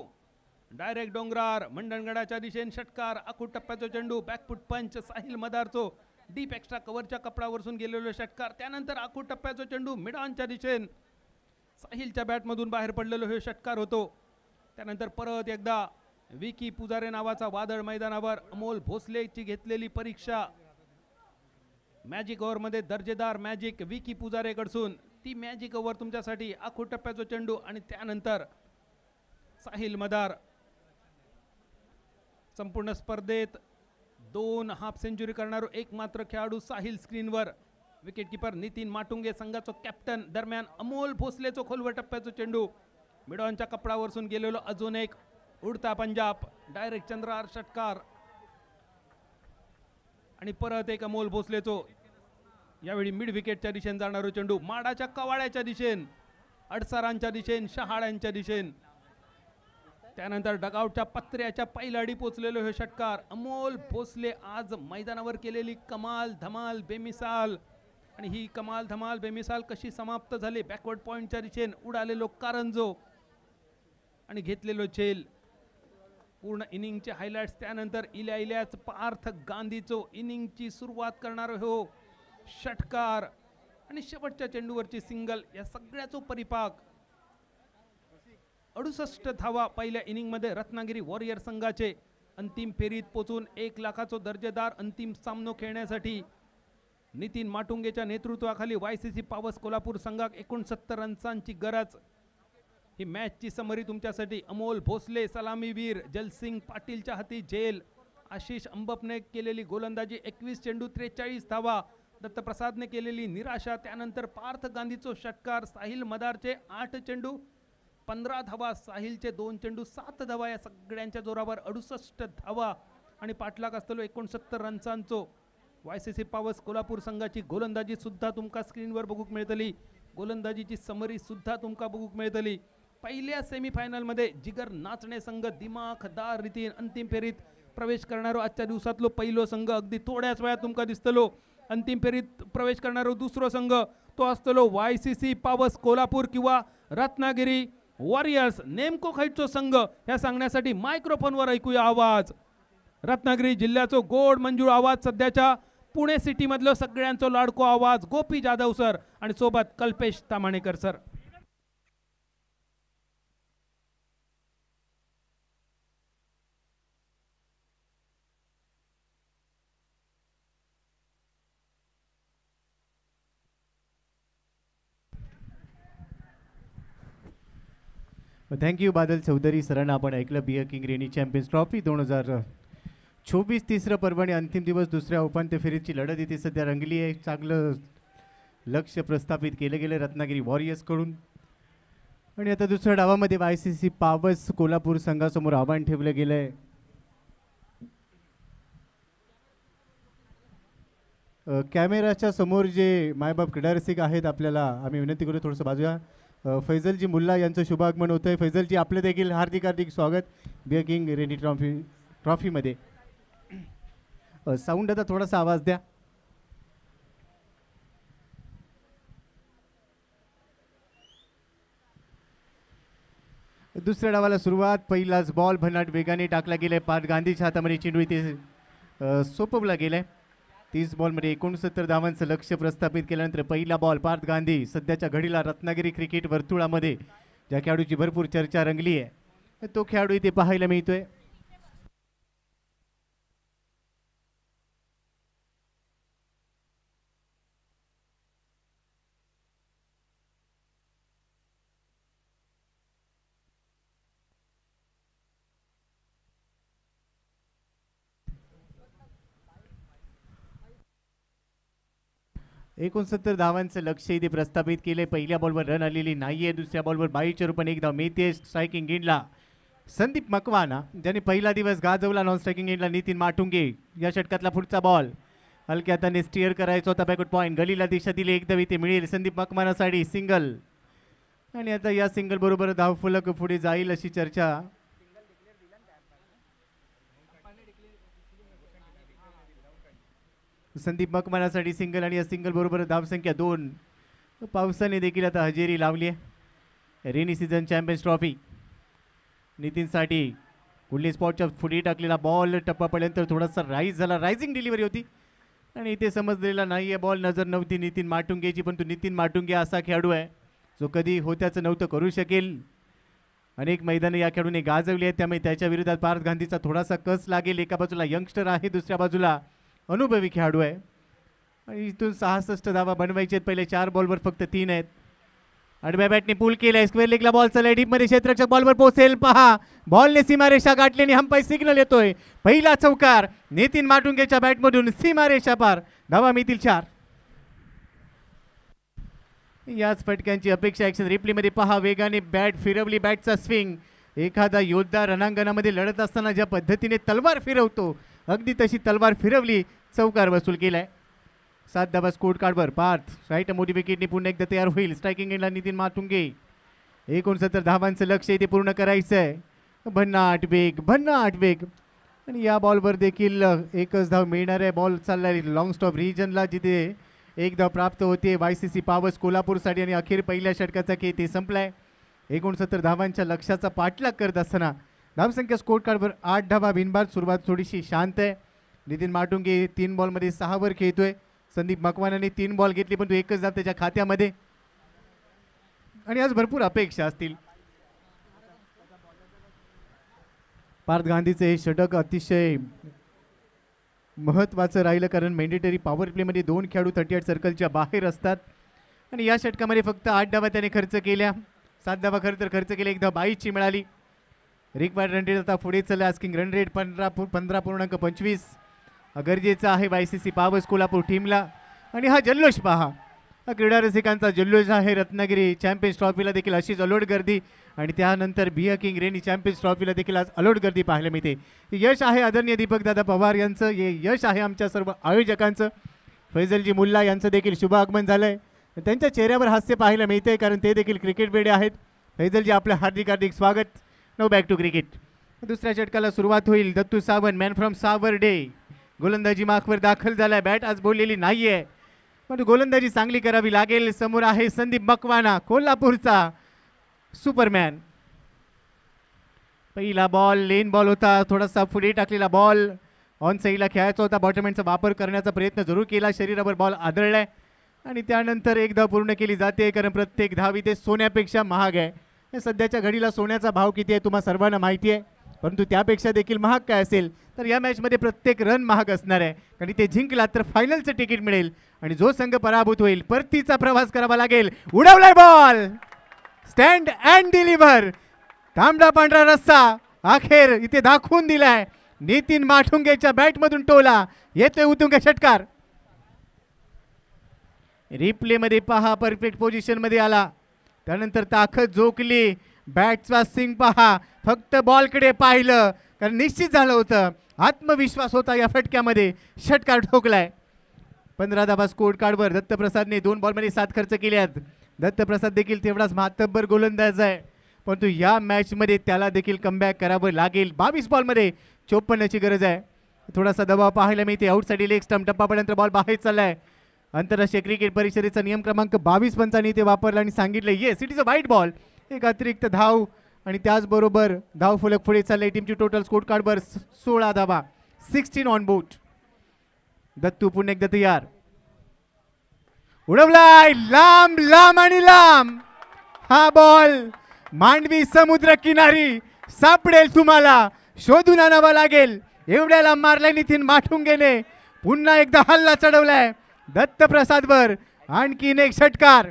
डायरेक्ट डोंगरार मंडणगडाच्या दिशेने षटकार. आखूड टप्प्याचो चेंडू बॅकफुट पंच साहिल मदारचो डीप एक्स्ट्रा कव्हरच्या कपडावरसून गेलेलो षटकार, त्यानंतर आखूड टप्प्याचा चेंडू मिड ऑनच्या दिशेन साहिलच्या बॅटमधून बाहेर पडलेलो हे षटकार होतो. त्यानंतर परत एकदा विकी पुजारे नावाचा वादळ मैदानावर. अमोल भोसलेची घेतलेली परीक्षा, मॅजिक ओव्हरमध्ये दर्जेदार मॅजिक विकी पुजारे कडसून ती मॅजिक ओव्हर तुमच्यासाठी. आखूड टप्प्याचा चेंडू आणि त्यानंतर साहिल मदार. संपूर्ण स्पर्धेत 2 हाफ सेंचुरी करणारो एक मात्र खेळाडू साहिल स्क्रीनवर. विकेट किपर नितीन माटुंगे संघाचो कॅप्टन. दरम्यान अमोल भोसलेचो खोलवर टप्प्याचो चेंडू मिडॉनच्या कपडावरसून गेलेलो अजून एक उडता पंजाब डायरेक्ट चंद्रहार षटकार आणि परत एक अमोल भोसलेचो. यावेळी मिड विकेटच्या दिशेने जाणारो चेंडू माडाच्या कवाड्याच्या दिशेन, अडसरांच्या दिशेन, शहाळ्यांच्या दिशेन. त्यानंतर डगआउटच्या पत्र्याच्या पहिलाडी पोचलेलो हे षटकार. अमोल भोसले आज मैदानावर केलेली कमाल धमाल बेमिसाल, आणि ही कमाल धमाल बेमिसाल कशी समाप्त झाली. बॅकवर्ड पॉइंटच्या दिशेन उडालेलो कारंजो आणि घेतलेलो झेल. पूर्ण इनिंगचे हायलाइट्स. त्यानंतर इल्याच पार्थ गांधीचो इनिंगची सुरुवात करणार हो षटकार आणि शेवटच्या चेंडूवरची सिंगल. या सगळ्याचो परिपाक 68 धावा पहिल्या इनिंगमध्ये रत्नागिरी वॉरियर संघाचे. अंतिम फेरीत पोचून 1 लाखाचो दर्जेदार अंतिम सामनो खेळण्यासाठी नितीन माटुंगेच्या नेतृत्वाखाली YCC पावस कोल्हापूर संघाक 69 रन्सांची गरज. ही मॅचची समरी तुमच्यासाठी. अमोल भोसले सलामीवीर, जलसिंग पाटीलच्या हाती झेल. आशिष अंबपने केलेली गोलंदाजी 21 चेंडू 43 धावा. दत्तप्रसादने केलेली निराशा. त्यानंतर पार्थ गांधीचो षटकार. साहिल मदारचे 8 चेंडू 15 धावा. साहिलचे 2 चेंडू 7 धावा. या सगळ्यांच्या जोरावर 68 धावा आणि पाठलाग असलेलो 69 रन्सांचो YCC पावस कोल्हापूर संघाची गोलंदाजी सुद्धा तुमका स्क्रीनवर बघूक मिळतली. गोलंदाजीची समरी सुद्धा तुमका बघूक मिळतली. पहिल्या सेमीफायनलमध्ये जिगर नाचणे संघ दिमाखदार रीतीन अंतिम फेरीत प्रवेश करणारो आजच्या दिवसातलो पहिलो संघ. अगदी थोड्याच वेळात तुमका दिसतलो. अंतिम फेरीत प्रवेश करणारो दुसरो संघ तो असतलो YCC पावस कोल्हापूर किंवा रत्नागिरी वॉरियर्स. नेमको खैचो संघ ह्या सांगण्यासाठी मायक्रोफोनवर ऐकूया आवाज. रत्नागिरी जिल्ह्याचो गोड मंजूळ आवाज, सध्याच्या पुणे सिटी मधलो सगळ्यांचो लाडको आवाज गोपी जाधव सर आणि सोबत कल्पेश तामाणेकर सर. थँक्यू बादल चौधरी सरांना. आपण ऐकलं Beer King rainy champions Trophy 2024 तिसरं पर्वणी अंतिम दिवस. दुसऱ्या उपांत्य फेरीची लढत इथे सध्या रंगली आहे. चांगलं लक्ष प्रस्थापित केलं गेलं रत्नागिरी वॉरियर्सकडून. आणि आता दुसऱ्या डावामध्ये YCC पावस कोल्हापूर संघासमोर आव्हान ठेवलं गेलं आहे. कॅमेराच्या समोर जे मायबाप क्रीडा रसिक आहेत आपल्याला आम्ही विनंती करू थोडंसं बाजूया. फैजलजी मुल्ला यांचं शुभागमन होतं आहे. फैजलजी आपलं देखील हार्दिक हार्दिक स्वागत बियर किंग रेनी ट्रॉफीमध्ये. साऊंड आता थोडासा आवाज द्या. दुसऱ्या डावाला सुरुवात. पहिलाच बॉल भन्नाट वेगाने टाकला गेलाय. पार्थ गांधीच्या हातामध्ये चेंडू इथे सोपवला गेलाय. 30 बॉलमध्ये 69 धावांचं लक्ष प्रस्थापित केल्यानंतर पहिला बॉल पार्थ गांधी. सध्याच्या घडीला रत्नागिरी क्रिकेट वर्तुळामध्ये ज्या खेळाडूची भरपूर चर्चा रंगली आहे तो खेळाडू इथे पाहायला मिळतोय. एकोणसत्तर धावांचं लक्ष इथे प्रस्थापित केले. पहिल्या बॉलवर रन आलेली नाहीये. दुसऱ्या बॉलवर 22 रूपये एकदा मिळते. स्ट्रायकिंग एंडला संदीप मकवाना ज्याने पहिला दिवस गाजवला. नॉन स्ट्रायकिंग एंडला नितीन माटुंगे. या षटकातला पुढचा बॉल हलक्या हाताने स्टिअर करायचा होता. बॅकवर्ड पॉईंट गलीला दिशा दिली. एकदम इथे मिळेल. संदीप मकवानासाठी सिंगल आणि आता या सिंगल बरोबर धावफलक पुढे जाईल अशी चर्चा. संदीप मकवानासाठी सिंगल आणि या सिंगल बरोबर धावसंख्या 2. पावसाने देखील आता हजेरी लावली आहे. रेनी सीझन चॅम्पियन्स ट्रॉफी नितीनसाठी कुठली स्पॉटच्या पुढे टाकलेला बॉल टप्पा पडल्यानंतर थोडासा राईज झाला. रायझिंग डिलिव्हरी होती आणि इथे समजलेला नाहीये बॉल नजर नव्हती नितीन माटुंगेची, पण तो नितीन माटुंगे असा खेळाडू आहे जो कधी होत्याचं नव्हतं करू शकेल. अनेक मैदानं या खेळाडूने गाजवली आहेत, त्यामुळे त्याच्या विरोधात पार्थ गांधीचा थोडासा कस लागेल. एका बाजूला यंगस्टर आहे, दुसऱ्या बाजूला अनुभवी खेळाडू आहे आणि इथून 66 धावा बनवायचे आहेत. पहिले 4 बॉलवर फक्त 3 आहेत. आडव्या बॅटने पूल केलाय, स्क्वेअर लेगला बॉल चाललाय, डीप मध्ये क्षेत्ररक्षक बॉलवर पोहोचेल. पहा बॉलने सीमारेषा गाठली आणि हंपाई सिग्नल येतोय. पहिला चौकार नितीन माटुंगेच्या बॅटमधून सीमारेषा पार. धावा मिळतील 4. याच फटक्यांची अपेक्षा. ऍक्शन रिप्लेमध्ये पहा, वेगाने बॅट फिरवली, बॅटचा स्विंग. एखादा योद्धा रणांगणामध्ये लढत असताना ज्या पद्धतीने तलवार फिरवतो अगदी तशी तलवार फिरवली, चौकार वसूल केलाय. 7 धावा स्कोर कार्डवर. पार्थ राईट मोठी विकेटने पुन्हा एकदा तयार होईल. स्ट्रायकिंग एंडला नितीन माटुंगे. 69 धावांचं लक्ष इथे पूर्ण करायचं आहे. भन्नाट वेग आणि या बॉलवर देखील एकच धाव मिळणार आहे. बॉल चाललाय लॉंग स्टॉप रिजनला, जिथे एक धाव प्राप्त होते YCC पॉवर्स कोल्हापूरसाठी आणि अखेर पहिल्या षटकाचा खेळ ते संपलाय. 69 धावांच्या लक्ष्याचा पाठलाग करत असताना धावसंख्या स्कोर कार्डवर 8 धावा बिनबाद. सुरुवात थोडीशी शांत आहे. नितीन माटुंगे 3 बॉलमध्ये 6 वर खेळतोय. संदीप मकवानाने 3 बॉल घेतली, पण तो एकच धाव त्याच्या खात्यामध्ये. आणि आज भरपूर अपेक्षा असतील. पार्थ गांधीचे हे षटक अतिशय महत्त्वाचं राहिलं, कारण मॅन्डेटरी पॉवर प्लेमध्ये 2 खेळाडू 38 सर्कलच्या बाहेर असतात आणि या षटकामध्ये फक्त 8 धावा त्याने खर्च केल्या. 7 धावा खर्च केल्या, 1 धाव 22ची मिळाली. रिक्वायर्ड रन रेट आता पुढे चालला. आस्किंग रन रेट 15.25 गरजेचं आहे YCC पॉवर्स कोल्हापूर टीमला. आणि हा जल्लोष पहा, हा क्रीडा रसिकांचा जल्लोष आहे. रत्नागिरी चॅम्पियन्स ट्रॉफीला देखील अशीच अलोट गर्दी आणि त्यानंतर बिया किंग रेनी चॅम्पियन्स ट्रॉफीला देखील आज अलोट गर्दी पाहायला मिळते. यश आहे आदरणीय दीपकदादा पवार यांचं, हे यश आहे आमच्या सर्व आयोजकांचं. फैजलजी मुल्ला यांचं देखील शुभ आगमन झालंय. त्यांच्या चेहऱ्यावर हास्य पाहायला मिळते, कारण ते देखील क्रिकेट वेडे आहेत. फैजलजी आपलं हार्दिक स्वागत. No back to cricket. दुसऱ्या षटकाला सुरुवात होईल. दत्तू सावंत मॅन फ्रॉम सावर्डे गोलंदाजी मार्कवर दाखल झालाय. बॅट आज बोललेली नाहीये, पण गोलंदाजी चांगली करावी लागेल. समोर आहे संदीप मकवाना, कोल्हापूरचा सुपरमॅन. पहिला बॉल लेन बॉल होता, थोडासा पुढे टाकलेला बॉल. ऑन साईडला खेळायचा होता. बॉटमॅनचा वापर करण्याचा प्रयत्न जरूर केला, शरीरावर बॉल आदळलाय आणि त्यानंतर 1 धाव पूर्ण केली जाते, कारण प्रत्येक धाव इथे सोन्यापेक्षा महाग आहे. सध्याच्या घडीला सोन्याचा भाव किती आहे तुम्हाला सर्वांना माहिती आहे, परंतु त्यापेक्षा देखील महाग काय असेल तर या मॅचमध्ये प्रत्येक रन महाग असणार आहे. आणि ते जिंकला तर फायनलचं तिकीट मिळेल आणि जो संघ पराभूत होईल परतीचा प्रवास करावा लागेल. उडवलाय बॉल, स्टँड अँड डिलिव्हर. तांबडा पांढरा रस्सा अखेर इथे दाखवून दिलाय. नितीन माटुंगेच्या बॅटमधून टोला येतोय उतुंग षटकार. रिप्ले मध्ये पहा, परफेक्ट पोझिशन मध्ये आला, त्यानंतर ताकद जोकली. बॅटचा स्विंग पहा, फक्त बॉलकडे पाहिलं कारण निश्चित झालं होतं. आत्मविश्वास होता या फटक्यामध्ये. षटकार ठोकलाय. 15 धावा स्कोर कार्डवर. दत्तप्रसादने 2 बॉलमध्ये 7 खर्च केल्यात. दत्तप्रसाद देखील तेवढाच मातब्बर गोलंदाज आहे, परंतु या मॅचमध्ये त्याला देखील कमबॅक करावं लागेल. 22 बॉलमध्ये 54ची गरज आहे. थोडासा दबाव पाहायला मिळते. आउटसाइड लेग स्टंप टप्पापर्यंत बॉल बाहेर चाललाय. आंतरराष्ट्रीय क्रिकेट परिषदेचा नियम क्रमांक 22 पंचांनी ते वापरला आणि सांगितलं येस इट इज अ वाईट बॉल. एक अतिरिक्त धाव आणि त्याचबरोबर धाव फलक पुढे चालले. टीमची टोटल स्कोर कार्डवर 16 धावा, 16 ऑन बोट. दत्तू पुन्हा एकदा तयार. उडवलाय लांब लांब आणि लांब. हा बॉल मांडवी समुद्र किनारी सापडेल, तुम्हाला शोधून आणावा लागेल. एवढ्याला मारलाय नितीन माटुंगेने. पुन्हा एकदा हल्ला चढवलाय दत्तप्रसादवर. आणखीन एक षटकार.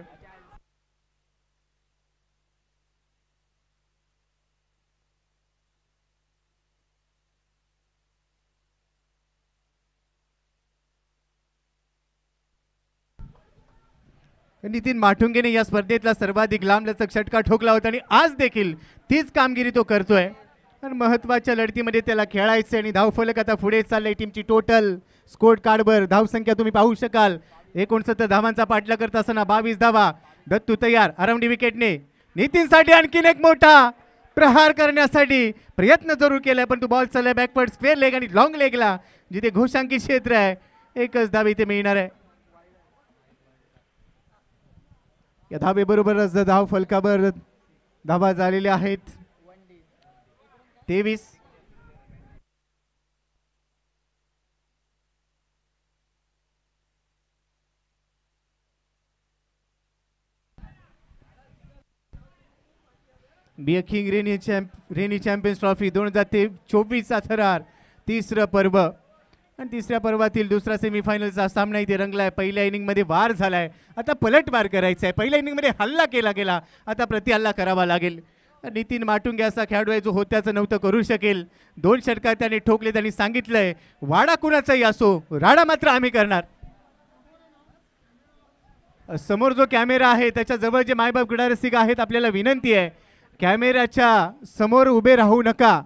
नितीन माटुंगेने या स्पर्धेतला सर्वाधिक लांबलचक षटकार ठोकला होता आणि आज देखील तीच कामगिरी तो करतोय. आणि महत्त्वाच्या लढतीमध्ये त्याला खेळायचं आणि धावफलक आता पुढे चाललंय. टीमची टोटल स्कोर कार्डवर धावसंख्या तुम्ही पाहू शकाल. 69 धावांचा पाठला करत असताना 22 धावा. दत्तू तयार अराउंड विकेटने. नितीनसाठी आणखीन एक मोठा प्रहार करण्यासाठी प्रयत्न जरूर केलाय, पण तो बॉल चाललाय बॅकवर्ड स्क्वेअर लेग आणि लॉंग लेगला, जिथे घोषांकित क्षेत्र आहे. एकच धाव इथे मिळणार आहे. या धावेबरोबरच धाव फलकावर धावा झालेल्या आहेत 23. Be king rainy champions trophy 2024चा थरार तिसरं पर्व आणि तिसऱ्या पर्वातील दुसरा सेमीफायनलचा सामना इथे रंगलाय. पहिल्या इनिंगमध्ये वार झालाय, आता पलटवार करायचा आहे. पहिल्या इनिंगमध्ये हल्ला केला गेला, आता प्रति हल्ला करावा लागेल. नितीन माटुंगे असा खेळाडू आहे जो होत्याचं नव्हतं करू शकेल. 2 षटकार त्याने ठोकले. त्यांनी सांगितलंय वाडा कुणाचाही असो, राडा मात्र आम्ही करणार. समोर जो कॅमेरा आहे त्याच्या जवळ जे मायबाप क्रीडा रसिक आहेत, आपल्याला विनंती आहे कॅमेऱ्याच्या समोर उभे राहू नका.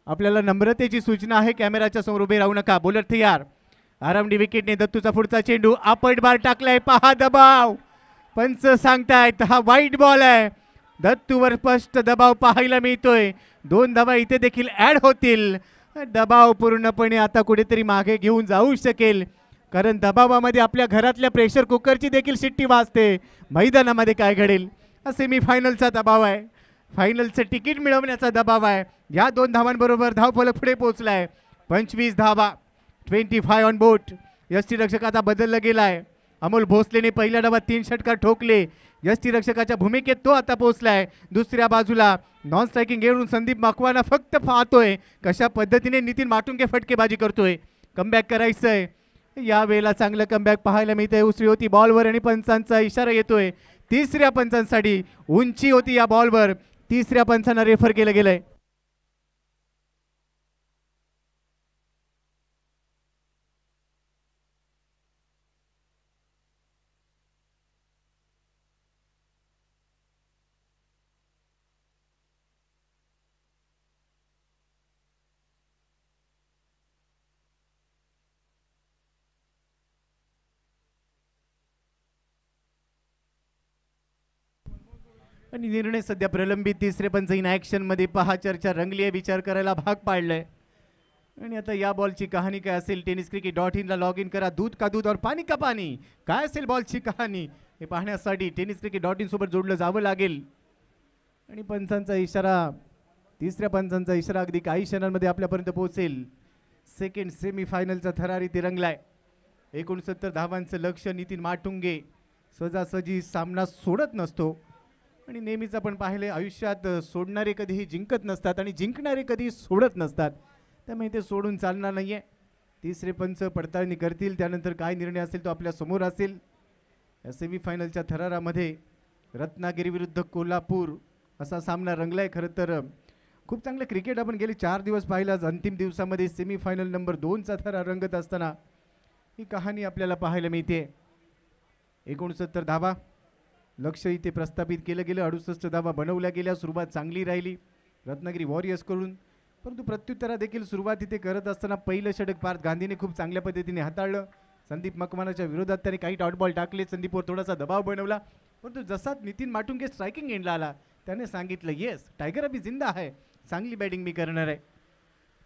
आपल्याला नम्रतेची सूचना आहे, कॅमेराच्या समोर उभे राहू नका. बॉलर तयार. आरामडी विकेटने दत्तूचा पुढचा चेंडू आपट बार टाकलाय. पहा दबाव, पंच सांगतायत हा वाईट बॉल आहे. दत्तूवर स्पष्ट दबाव पाहायला मिळतोय. 2 धावा इथे देखील ऍड होतील. दबाव पूर्णपणे आता कुठेतरी मागे घेऊन जाऊ शकेल, कारण दबावामध्ये आपल्या घरातल्या प्रेशर कुकरची देखील शिट्टी वाजते. मैदानामध्ये काय घडेल हा सेमीफायनलचा दबाव आहे, फायनलचं तिकीट मिळवण्याचा दबाव आहे. या 2 धावांबरोबर धावफलक पुढे पोहोचलाय. 25 धावा, 25 ऑन बोट. यष्टीरक्षक आता बदलला गेलाय. अमोल भोसलेने पहिल्या डावात 3 षटकार ठोकले. यष्टीरक्षकाच्या भूमिकेत तो आता पोहोचलाय. दुसऱ्या बाजूला नॉन स्ट्रायकिंग घेऊन संदीप मकवाना फक्त पाहतोय कशा पद्धतीने नितीन माटुंगे फटकेबाजी करतोय. कमबॅक करायचंय. या वेळेला चांगलं कमबॅक पाहायला मिळतंय. उसळी होती बॉलवर आणि पंचांचा इशारा येतोय. तिसऱ्या पंचांसाठी उंची होती या बॉलवर. तिसऱ्या पंचांना रेफर केलं गेलंय. आणि निर्णय सध्या प्रलंबित. तिसरे पंच इन ॲक्शन मध्ये पहा. चर्चा रंगली आहे, विचार करायला भाग पाडलंय. आणि आता या बॉलची कहाणी काय असेल, tenniscricket.in ला लॉग इन करा. दूध का दूध और पाणी का पाणी, काय असेल बॉलची कहाणी हे पाहण्यासाठी tenniscricket.in सोबत जोडलं जावं लागेल. आणि पंचांचा इशारा, तिसऱ्या पंचांचा इशारा अगदी काही क्षणांमध्ये आपल्यापर्यंत पोहोचेल. सेकंड सेमीफायनलचा थरार इथे रंगलाय. 69 धावांचं लक्ष. नितीन माटुंगे सहजासहजी सामना सोडत नसतो आणि नेहमीच आपण पाहिले आयुष्यात सोडणारे कधीही जिंकत नसतात आणि जिंकणारे कधी सोडत नसतात. त्यामुळे ते सोडून चालणार नाहीये. तिसरे पंच पडताळणी करतील, त्यानंतर काय निर्णय असेल तो आपल्या समोर असेल. या सेमीफायनलच्या थरारामध्ये रत्नागिरी विरुद्ध कोल्हापूर असा सामना रंगलाय. खरं तर खूप चांगलं क्रिकेट आपण गेले 4 दिवस पाहिलं. आज अंतिम दिवसामध्ये सेमीफायनल नंबर 2चा थरार रंगत असताना ही कहाणी आपल्याला पाहायला मिळते. 69 धावा लक्ष इथे प्रस्थापित केलं गेलं. 68 धावा बनवल्या गेल्या. सुरुवात चांगली राहिली रत्नागिरी वॉरियर्सकडून, परंतु प्रत्युत्तरा देखील सुरुवात इथे करत असताना पहिलं षटक पार्थ गांधीने खूप चांगल्या पद्धतीने हाताळलं. संदीप मकवानाच्या विरोधात त्याने काही डॉट बॉल टाकले. संदीपवर थोडासा दबाव बनवला, परंतु जसा नितीन माटुंगे स्ट्रायकिंग एंडला आला त्याने सांगितलं येस टायगर अभी जिंदा है, चांगली बॅटिंग मी करणार आहे.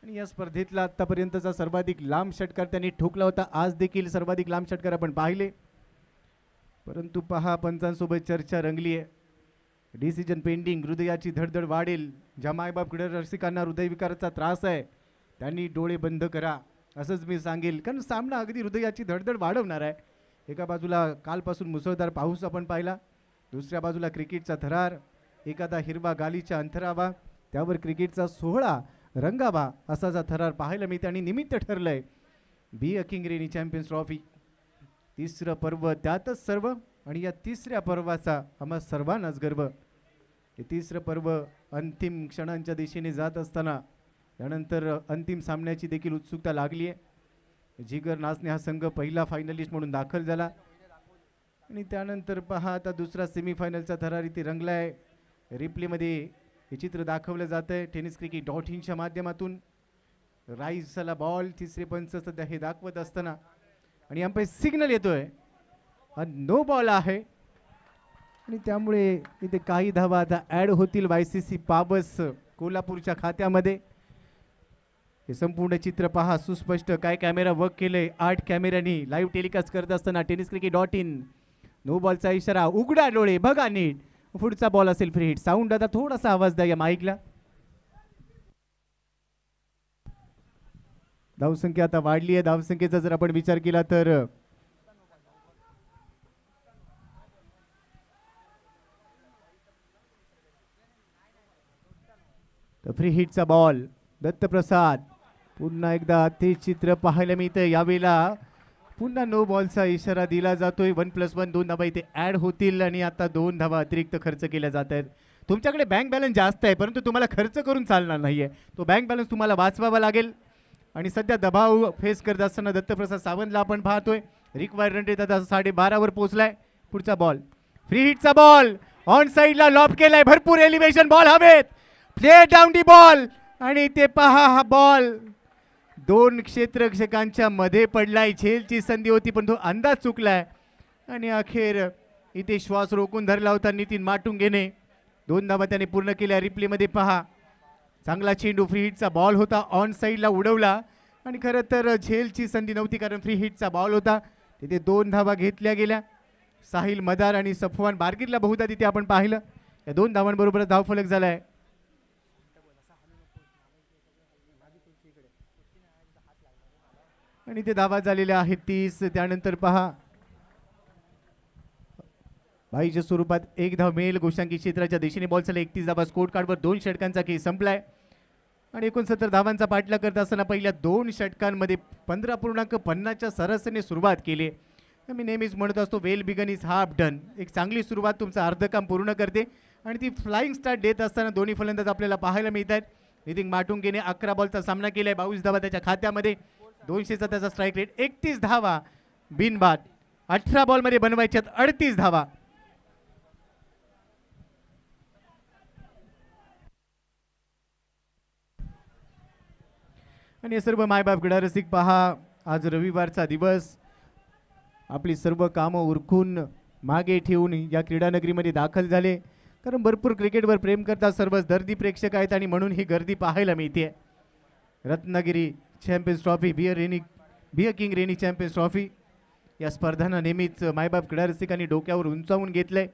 आणि या स्पर्धेतला आत्तापर्यंतचा सर्वाधिक लांब षटकार त्यांनी ठोकला होता. आज देखील सर्वाधिक लांब षटकार आपण पाहिले, परंतु पहा पंचांसोबत चर्चा रंगली आहे. Decision pending. हृदयाची धडधड वाढेल. ज्या मायबाप क्रीडा रसिकांना हृदयविकाराचा त्रास आहे त्यांनी डोळे बंद करा असंच मी सांगेल, कारण सामना अगदी हृदयाची धडधड वाढवणार आहे. एका बाजूला कालपासून मुसळधार पाऊस आपण पाहिला, दुसऱ्या बाजूला क्रिकेटचा थरार. एखादा हिरवा गालीचा अंतरावा, त्यावर क्रिकेटचा सोहळा रंगावा असाचा थरार पाहायला मिळते. आणि निमित्त ठरलंय be king rainy champions trophy. तिसरं पर्व त्यातच सर्व, आणि या तिसऱ्या पर्वाचा आम्हा सर्वांनाच गर्व. हे तिसरं पर्व अंतिम क्षणांच्या दिशेने जात असताना त्यानंतर अंतिम सामन्याची देखील उत्सुकता लागली आहे. जिगर नाचणे हा संघ पहिला फायनलिस्ट म्हणून दाखल झाला. आणि त्यानंतर पहा आता दुसरा सेमीफायनलचा थरार इथे रंगलाय. रिप्लेमध्ये हे चित्र दाखवलं जातं आहे tenniscricket.inच्या माध्यमातून. राईसला बॉल. तिसरे पंच सध्या हे दाखवत असताना आणि अंपायर सिग्नल येतोय नो बॉल आहे, आणि त्यामुळे इथे काही धावा आता ॲड होतील YCC पाबस कोल्हापूरच्या खात्यामध्ये. हे संपूर्ण चित्र पहा सुस्पष्ट. काय कॅमेरा वर्क केलंय. 8 कॅमेऱ्यांनी लाईव्ह टेलिकास्ट करत असताना tenniscricket.in. नो बॉलचा इशारा. उघडा डोळे बघा नीट. पुढचा बॉल असेल फ्री हिट. साऊंड आता थोडासा आवाज द्या या माईकला. धावसंख्या आता वाढली आहे. धावसंख्येचा जर आपण विचार केला तर तर फ्री हिटचा बॉल दत्तप्रसाद. पुन्हा एकदा ते चित्र पाहायला मिळतं. यावेळेला पुन्हा नो बॉलचा इशारा दिला जातोय. 1+1 2 धावा इथे ॲड होतील आणि आता 2 धावा अतिरिक्त खर्च केल्या जात आहेत. तुमच्याकडे बँक बॅलन्स जास्त आहे परंतु तुम्हाला खर्च करून चालणार नाही आहे. तो बँक बॅलन्स तुम्हाला वाचवावा लागेल. आणि सध्या दबाव फेस करत असताना दत्तप्रसाद सावंतला आपण पाहतोय. रिक्वायर्ड रन रेट आता 12.5 वर पोहोचलाय. पुढचा बॉल फ्री हिटचा बॉल ऑन साईडला लॉब केलाय. भरपूर एलिव्हेशन बॉल हवेत. प्ले डाऊन दी बॉल आणि ते पहा हा बॉल 2 क्षेत्ररक्षकांच्या मध्ये पडलाय. झेलची संधी होती पण तो अंदाज चुकलाय आणि अखेर इथे श्वास रोखून धरला होता नितीन माटुंगेने. 2 धावा त्याने पूर्ण केल्या. रिप्लेमध्ये पहा चांगला चेंडू फ्री हिटचा बॉल होता. ऑन साईडला उडवला आणि खरं तर झेलची संधी नव्हती कारण फ्री हिटचा बॉल होता. तिथे 2 धावा घेतल्या गेल्या. साहिल मदार आणि सफवान बारगीरला बहुधा तिथे आपण पाहिलं. या 2 धावांबरोबर धावफलक झालाय. आणि ते धावा झालेल्या आहेत 30. त्यानंतर पहा भाईच्या स्वरूपात 1 धाव मिळेल. गोशांकी क्षेत्राच्या दिशेने बॉल चालला. 31 धावा स्कोर कार्डवर. 2 षटकांचा खेळ संपलाय आणि 69 धावांचा पाठलाग करत असताना पहिल्या 2 षटकांमध्ये 15.50च्या सरासरीने सुरुवात केली. मी नेहमीच म्हणत असतो well begun is half done. एक चांगली सुरुवात तुमचं अर्ध काम पूर्ण करते आणि ती फ्लाइंग स्टार्ट देत असताना दोन्ही फलंदाज आपल्याला पाहायला मिळत आहेत. नितीन माटुंगेने 11 बॉलचा सामना केलाय. 22 धावा त्याच्या खात्यामध्ये. 200चा त्याचा स्ट्राईक रेट. 31 धावा बिनबाद. 18 बॉलमध्ये बनवायच्यात 38 धावा. आणि सर्व मायबाप क्रीडा रसिक पहा आज रविवारचा दिवस. आपली सर्व कामं उरकून मागे ठेवून या क्रीडानगरीमध्ये दाखल झाले कारण भरपूर क्रिकेटवर प्रेम करतात. सर्वच दर्दी प्रेक्षक आहेत आणि म्हणून ही गर्दी पाहायला मिळते. Ratnagiri Champions Trophy Beer King rainy champions Trophy या स्पर्धांना नेहमीच मायबाप क्रीडा रसिकांनी डोक्यावर उंचावून घेतलंय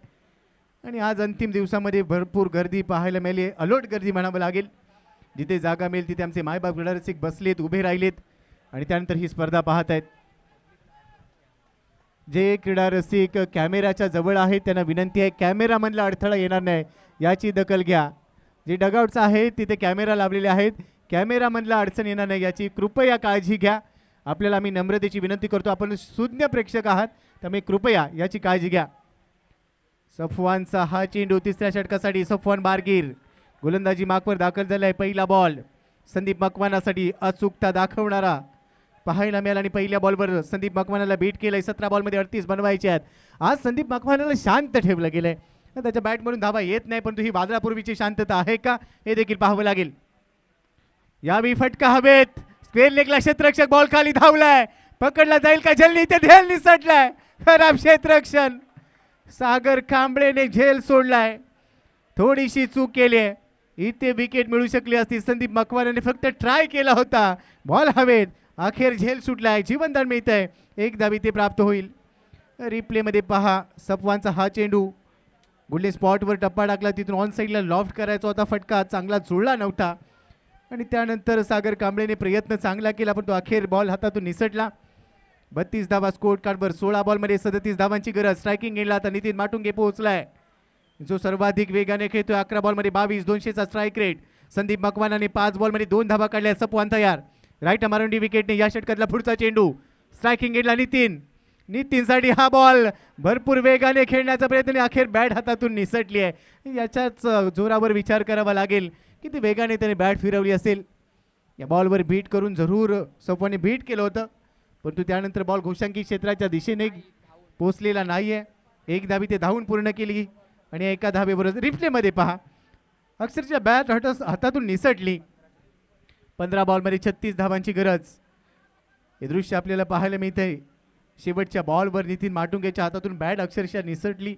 आणि आज अंतिम दिवसामध्ये भरपूर गर्दी पाहायला मिळाली. अलोट गर्दी म्हणावं लागेल. जिथे जागा मिळेल तिथे आमचे मायबाप क्रीडा रसिक बसलेत, उभे राहिलेत आणि त्यानंतर ही स्पर्धा पाहत आहेत. जे क्रीडा रसिक कॅमेराच्या जवळ आहेत त्यांना विनंती आहे कॅमेरामधला अडथळा येणार नाही याची दखल घ्या. जे डगआउट्स आहेत तिथे कॅमेरा लावलेले आहेत. कॅमेरामधला अडचण येणार नाही याची कृपया काळजी घ्या. आपल्याला आम्ही नम्रतेची विनंती करतो. आपण सुज्ञ प्रेक्षक आहात त्यामुळे कृपया याची काळजी घ्या. सफवानचा हा चेंडू 3ऱ्या षटकासाठी. सफवान बारगीर गोलंदाजी मार्कवर दाखल झालाय. पहिला बॉल संदीप मकवानासाठी अचूकता दाखवणारा पाहायला मिळाला आणि पहिल्या बॉलवर संदीप मकवानाला बीट केलंय. 17 बॉलमध्ये 38 बनवायचे आहेत. आज संदीप मकवानाला शांत ठेवलं गेलंय. त्याच्या बॅटमधून धावा येत नाही परंतु ही वादळापूर्वीची शांतता आहे का हे देखील पाहावं लागेल. यावेळी फटका हवेत. स्क्वेअर लेगला क्षेत्ररक्षक बॉल खाली धावलाय. पकडला जाईल का झेल? इथे झेल निसटलाय. खराब क्षेत्ररक्षण. सागर कांबळेने झेल सोडलाय. थोडीशी चूक केली आहे. इथे विकेट मिळू शकली असती. संदीप मकवानाने फक्त ट्राय केला होता. बॉल हवेत. अखेर झेल सुटलाय. जीवनदान मिळतंय. 1 धाव इथे प्राप्त होईल. रिप्लेमध्ये पहा सफवानचा हा चेंडू गुल्ले स्पॉटवर टप्पा टाकला. तिथून ऑन साईडला लॉफ्ट करायचा होता. फटका चांगला जुळला नव्हता आणि त्यानंतर सागर कांबळेने प्रयत्न चांगला केला पण तो अखेर बॉल हातातून निसटला. 32 धावा स्कोर कार्डवर. 16 बॉलमध्ये 37 धावांची गरज. स्ट्रायकिंग गेला आता नितीन माटुंगे पोहोचलाय जो सर्वाधिक वेगाने खेळतोय. 11 बॉलमध्ये 22. 200चा स्ट्राईक रेट. संदीप मकवानाने 5 बॉलमध्ये 2 धावा काढल्या. सफवान तयार. राईट मारुंडी विकेटने या षटकातला पुढचा चेंडू. स्ट्रायकिंग गेला नितीनसाठी हा बॉल भरपूर वेगाने खेळण्याचा प्रयत्न. अखेर बॅट हातातून निसटली आहे. याच्याच जोरावर विचार करावा लागेल किती वेगाने त्याने बॅट फिरवली असेल. या बॉलवर बीट करून जरूर सफवानने बीट केलं होतं परंतु त्यानंतर बॉल घोषांकी क्षेत्राच्या दिशेने पोचलेला नाहीये. 1 धावी ते धावून पूर्ण केली आणि एका धावेबरोबर रिप्लेमध्ये पहा अक्षरशः बॅट हातातून निसटली. 15 बॉलमध्ये 36 धावांची गरज. हे दृश्य आपल्याला पाहायला मिळतंय. शेवटच्या बॉलवर नितीन माटुंगेच्या हातातून बॅट अक्षरशः निसटली.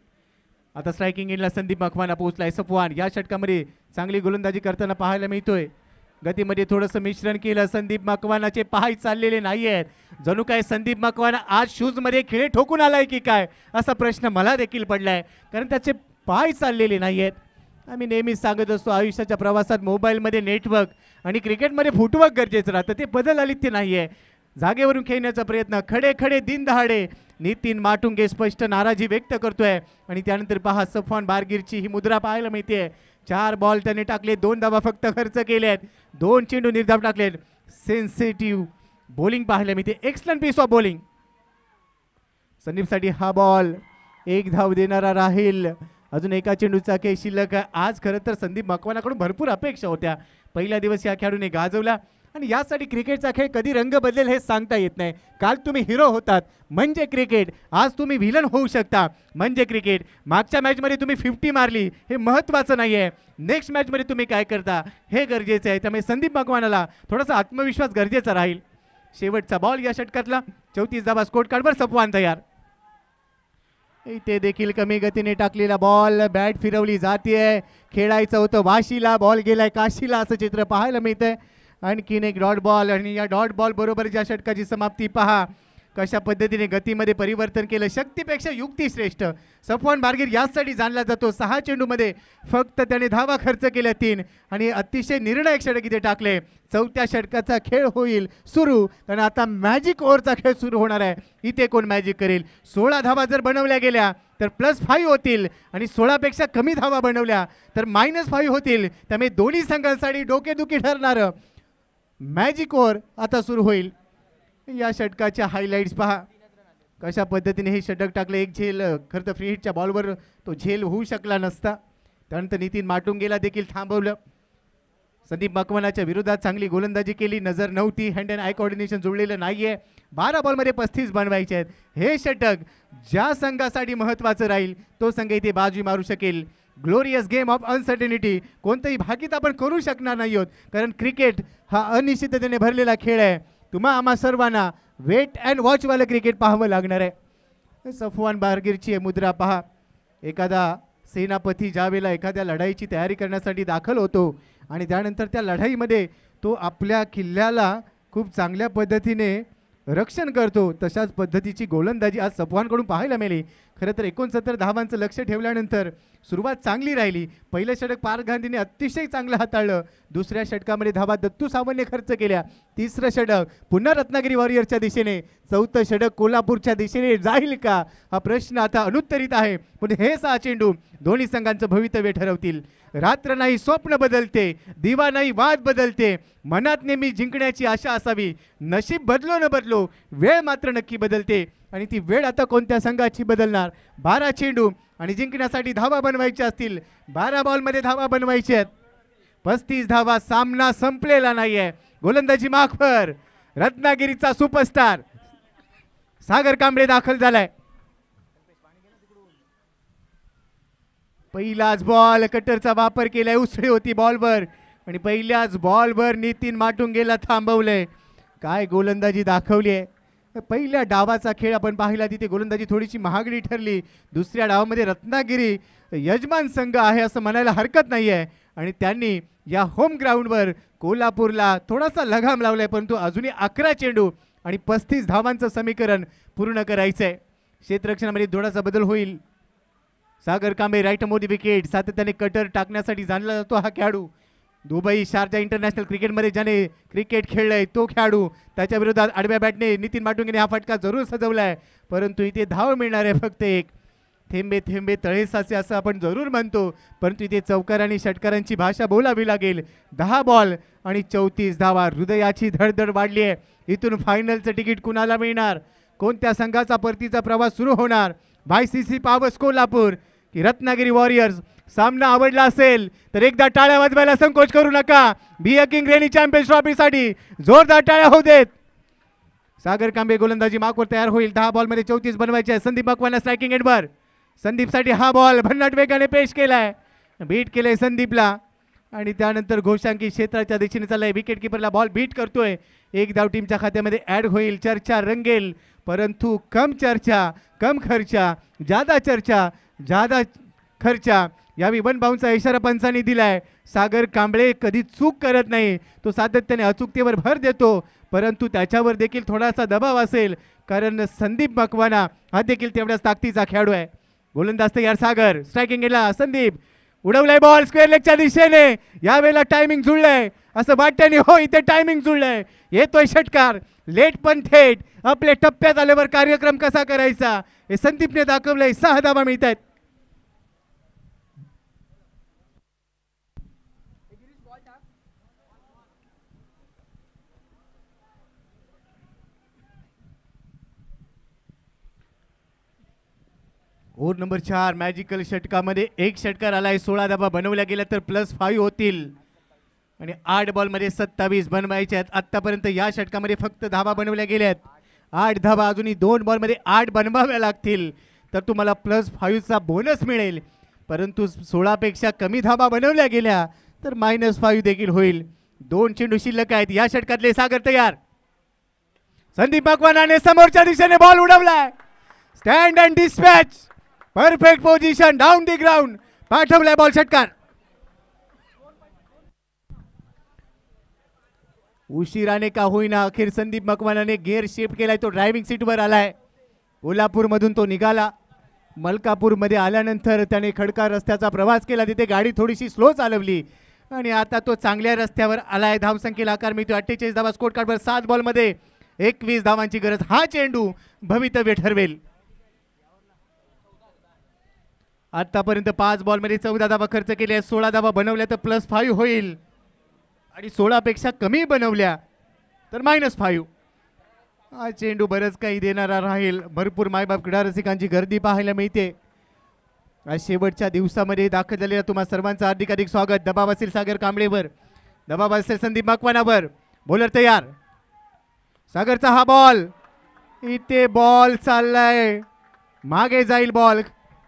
आता स्ट्रायकिंग एंडला संदीप मकवाना पोहोचलाय. सफवान या षटकामध्ये चांगली गोलंदाजी करताना पाहायला मिळतोय. गतीमध्ये थोडंसं मिश्रण केलं. संदीप मकवानाचे पाय चाललेले नाही आहेत. जणू काय संदीप मकवाना आज शूजमध्ये खिळे ठोकून आलाय की काय असा प्रश्न मला देखील पडलाय कारण त्याचे पाय चाललेले नाही आहेत. आम्ही नेहमीच सांगत असतो आयुष्याच्या प्रवासात मोबाईलमध्ये नेटवर्क आणि क्रिकेटमध्ये फुटवर्क गरजेचं राहतं. ते बदल आलीत ते नाही आहे. जागेवरून खेळण्याचा प्रयत्न. खडे खडे दिन दहाडे. नितीन माटुंगे स्पष्ट नाराजी व्यक्त करतोय आणि त्यानंतर पहा सफवान बारगीरची ही मुद्रा पाहायला मिळते. 4 बॉल त्याने टाकले, 2 धावा फक्त खर्च केल्यात, 2 चेंडू निर्धाव टाकलेत. सेन्सिटिव्ह बॉलिंग पाहायला मिळते, एक्सलंट पीस ऑफ बॉलिंग. संदीपसाठी हा बॉल, 1 धाव देणारा राहील. अजून एका चेंडूचा खेळ शिल्लक आहे. आज खरं तर संदीप मकवानाकडून भरपूर अपेक्षा होत्या. पहिला दिवस या खेळाडूने गाजवला आणि यासाठी क्रिकेटचा खेळ कधी रंग बदलेल हे सांगता येत नाही. काल तुम्ही हिरो होतात म्हणजे क्रिकेट, आज तुम्ही व्हिलन होऊ शकता म्हणजे क्रिकेट. मागच्या मॅचमध्ये तुम्ही 50 मारली हे महत्त्वाचं नाही आहे, नेक्स्ट मॅचमध्ये तुम्ही काय करता हे गरजेचं आहे. त्यामुळे संदीप मकवानाला थोडासा आत्मविश्वास गरजेचा राहील. शेवटचा बॉल या षटकातला, 34 धावा स्कोर कार्डवर. सफवान तयार. इथे देखील कमी गतीने टाकलेला बॉल, बॅट फिरवली जाते. खेळायचं होतं वाशीला, बॉल गेलाय काशीला असं चित्र पाहायला मिळतंय. आणखीन एक डॉट बॉल आणि या डॉट बॉल बरोबर ज्या षटकाची समाप्ती पहा कशा पद्धतीने गतीमध्ये परिवर्तन केलं. शक्तीपेक्षा युक्ती श्रेष्ठ. सफवान बारगीर यासाठी जाणला जातो. 6 चेंडूमध्ये फक्त त्याने धावा खर्च केल्या 3 आणि अतिशय निर्णायक षटक इथे टाकले. 4थ्या षटकाचा खेळ होईल सुरू, कारण आता मॅजिक ओव्हरचा खेळ सुरू होणार आहे. इथे कोण मॅजिक करेल. 16 धावा जर बनवल्या गेल्या तर +5 होतील आणि 16पेक्षा कमी धावा बनवल्या तर -5 होतील. त्यामुळे दोन्ही संघांसाठी डोकेदुखी ठरणारं मॅजिक ओव्हर आता सुरू होईल. या षटकाच्या हायलाइट्स पहा कशा पद्धतीने हे षटक टाकले. एक झेल, खरं तर फ्री हिटच्या बॉलवर तो झेल होऊ शकला नसता. त्यानंतर नितीन माटुंगेला देखील थांबवलं. संदीप मकवानाच्या विरोधात चांगली गोलंदाजी केली, नजर नव्हती, हँड अँड आय कोऑर्डिनेशन जुळलेलं नाहीये. 12 बॉलमध्ये 35 बनवायचे आहेत. हे षटक ज्या संघासाठी महत्त्वाचं राहील तो संघ इथे बाजी मारू शकेल. Glorious game of uncertainty. कोणतंही भाकीत आपण करू शकणार नाही आहोत, कारण क्रिकेट हा अनिश्चिततेने भरलेला खेळ आहे. तुम्हा आम्हा सर्वांना वेट अँड वॉचवालं क्रिकेट पाहावं लागणार आहे. सफवान बारगीरची मुद्रा पहा. एखादा सेनापती ज्यावेळेला एखाद्या लढाईची तयारी करण्यासाठी दाखल होतो आणि त्यानंतर त्या लढाईमध्ये तो आपल्या किल्ल्याला खूप चांगल्या पद्धतीने रक्षण करतो, तशाच पद्धतीची गोलंदाजी आज सफवानकडून पाहायला मिळाली. खरं तर 69 धावांचं लक्ष ठेवल्यानंतर सुरुवात चांगली राहिली. पहिलं षटक पार्थ गांधीने अतिशय चांगलं हाताळलं. दुसऱ्या षटकामध्ये धावा दत्तू सावंतने खर्च केल्या. तिसरं षटक पुन्हा रत्नागिरी वॉरियर्सच्या दिशेने, 4थं षटक कोल्हापूरच्या दिशेने जाईल का हा प्रश्न आता अनुत्तरित आहे. पण हे 6 चेंडू दोन्ही संघांचं भवितव्य ठरवतील. रात्र नाही स्वप्न बदलते, दिवा नाही वाद बदलते. मनात नेहमी जिंकण्याची आशा असावी. नशीब बदलो न बदलो, वेळ मात्र नक्की बदलते आणि ती वेळ आता कोणत्या संघाची बदलणार. 12 चेंडू आणि जिंकण्यासाठी धावा बनवायच्या असतील. 12 बॉलमध्ये धावा बनवायच्या आहेत. 35 धावा. सामना संपलेला नाहीये. गोलंदाजी माखवर रत्नागिरीचा सुपरस्टार सागर कांबळे दाखल झालाय. पहिलाच बॉल, कटरचा वापर केलाय. उसळी होती बॉलवर आणि पहिल्याच बॉलवर नितीन माटुंगेला थांबवलंय. काय गोलंदाजी दाखवली आहे. पहिल्या डावाचा खेळ आपण पाहिला, तिथे गोलंदाजी थोडीशी महागडी ठरली. दुसऱ्या डावामध्ये रत्नागिरी यजमान संघ आहे असं म्हणायला हरकत नाही आहे आणि त्यांनी या होम ग्राउंडवर कोल्हापूरला थोडासा लगाम लावलाय. परंतु अजूनही 11 चेंडू आणि 35 धावांचं समीकरण पूर्ण करायचं आहे. क्षेत्ररक्षणामध्ये थोडासा बदल होईल. सागर कांबळे राईट मोदी विकेट. सातत्याने कटर टाकण्यासाठी जाणला जातो हा खेळाडू. दुबई शारजा इंटरनॅशनल क्रिकेटमध्ये ज्याने क्रिकेट खेळलंय तो खेळाडू. त्याच्या विरोधात आडव्या बॅटने नितीन माटुंगेने हा फटका जरूर सजवलाय, परंतु इथे धाव मिळणार आहे फक्त एक. थेंबे थेंबे तळे साचे असं आपण जरूर म्हणतो, परंतु इथे चौकार आणि षटकारांची भाषा बोलावी लागेल. 10 बॉल आणि 34 धावा. हृदयाची धडधड वाढली आहे. इथून फायनलचं तिकीट कुणाला मिळणार, कोणत्या संघाचा परतीचा प्रवास सुरू होणार. YCC पॉवर्स कोल्हापूर की रत्नागिरी वॉरियर्स. सामना आवडला असेल तर एकदा टाळ्या वाजवायला संकोच करू नका. बी किंग रेनी चॅम्पियन्स ट्रॉफीसाठी जोरदार टाळ्या होऊ देत. सागर कांबळे गोलंदाजी मार्कवर तयार होईल. 10 बॉलमध्ये 34 बनवायचे. संदीप मकवाना स्ट्रायकिंग एंडवर. संदीपसाठी हा बॉल भन्नाट वेगाने पेश केलाय, बीट केलंय संदीपला आणि त्यानंतर घोषांकी क्षेत्राच्या दिशेने चाललाय. विकेट किपरला बॉल बीट करतोय. एक धाव टीमच्या खात्यामध्ये ऍड होईल. चर्चा रंगेल, परंतु कम चर्चा कम खर्चा, ज्यादा चर्चा ज्यादा खर्चा. यावेळी 1 बाउन्सचा इशारा पंचांनी दिलाय. सागर कांबळे कधी चूक करत नाही, तो सातत्याने अचूकतेवर भर देतो, परंतु त्याच्यावर देखील थोडासा दबाव असेल, कारण संदीप मकवाना हा देखील तेवढ्याच ताकदीचा खेळाडू आहे. गोलंदाज तयार सागर. स्ट्रायकिंग गेला संदीप. उडवलाय बॉल स्क्वेअर लेगच्या दिशेने. यावेळेला टायमिंग जुळलंय असं वाटतं. हो, इथे टायमिंग जुळलंय. येतोय षटकार. लेट पण थेट. आपल्या टप्प्यात आल्यावर कार्यक्रम कसा करायचा हे संदीपने दाखवलंय. 6 धावा मिळत आहेत. ओव्हर नंबर 4 मॅजिकल षटकामध्ये एक षटकार आलाय. 16 धावा बनवल्या गेल्या तर +5 होतील आणि 8 बॉलमध्ये 27 बनवायचे आहेत. आतापर्यंत या षटकामध्ये फक्त धावा बनवल्या गेल्यात. 8 धावा अजूनही 2 बॉलमध्ये 8 बनवाव्या लागतील तर तुम्हाला +5चा बोनस मिळेल. परंतु 16 पेक्षा कमी धावा बनवल्या गेल्या तर -5 देखील होईल. 2 चेंडू शिल्लक आहेत. या षटकातले सागर तयार. संदीप मकवानाने समोरच्या दिशेने बॉल उडवलाय. Stand and dispatch, perfect position, down the ground, पाठवलाय बॉल षटकार. उशिराने का होईना अखेर संदीप मकवानाने गिअर शिफ्ट केलाय. तो ड्रायव्हिंग सीटवर आलाय. कोल्हापूरमधून तो निघाला. मलकापूरमध्ये आल्यानंतर त्याने खडका रस्त्याचा प्रवास केला. तिथे गाडी थोडीशी स्लो चालवली आणि आता तो चांगल्या रस्त्यावर आलाय. धावसंख्येला आकार मिळतो 48 धावा स्कोर कार्डवर. 7 बॉलमध्ये 21 धावांची गरज. हा चेंडू भवितव्य ठरवेल. आतापर्यंत 5 बॉलमध्ये 14 धावा खर्च केल्या. 16 धावा बनवल्या तर +5 होईल आणि 16 पेक्षा कमी बनवल्या तर -5. हा चेंडू बरंच काही देणारा राहील. भरपूर मायबाप क्रीडा रसिकांची गर्दी पाहायला मिळते. आज शेवटच्या दिवसामध्ये दाखल झालेल्या तुम्हा सर्वांचं हार्दिक स्वागत. दबाव असेल सागर कांबळेवर, दबाव असेल संदीप मकवानावर. बॉलर तयार. सागरचा हा बॉल, इथे बॉल चाललाय, मागे जाईल बॉल.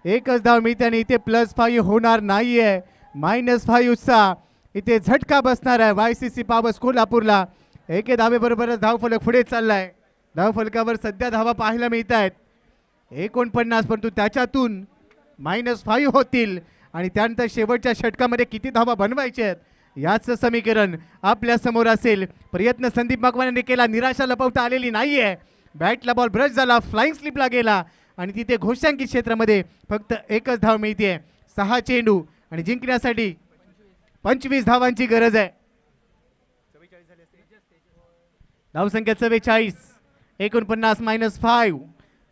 एकच धाव मिळते आणि इथे +5 होणार नाहीये. -5चा इथे झटका बसणार आहे YCC पावस कोल्हापूरला. एके धावेबरोबरच धावफलक पुढे चाललाय. धावफलकावर सध्या धावा पाहायला मिळत आहेत 49, परंतु त्याच्यातून -5 होतील आणि त्यानंतर शेवटच्या षटकामध्ये किती धावा बनवायचे आहेत याचं समीकरण आपल्या समोर असेल. प्रयत्न संदीप मकवानाने केला, निराशा लपवता आलेली नाहीये. बॅटला बॉल ब्रश झाला, फ्लाइंग स्लिपला गेला आणि तिथे घोषांकित क्षेत्रामध्ये फक्त एकच धाव मिळते. 6 चेंडू आणि जिंकण्यासाठी 25 धावांची गरज आहे. धावसंख्या 44, 49 -5,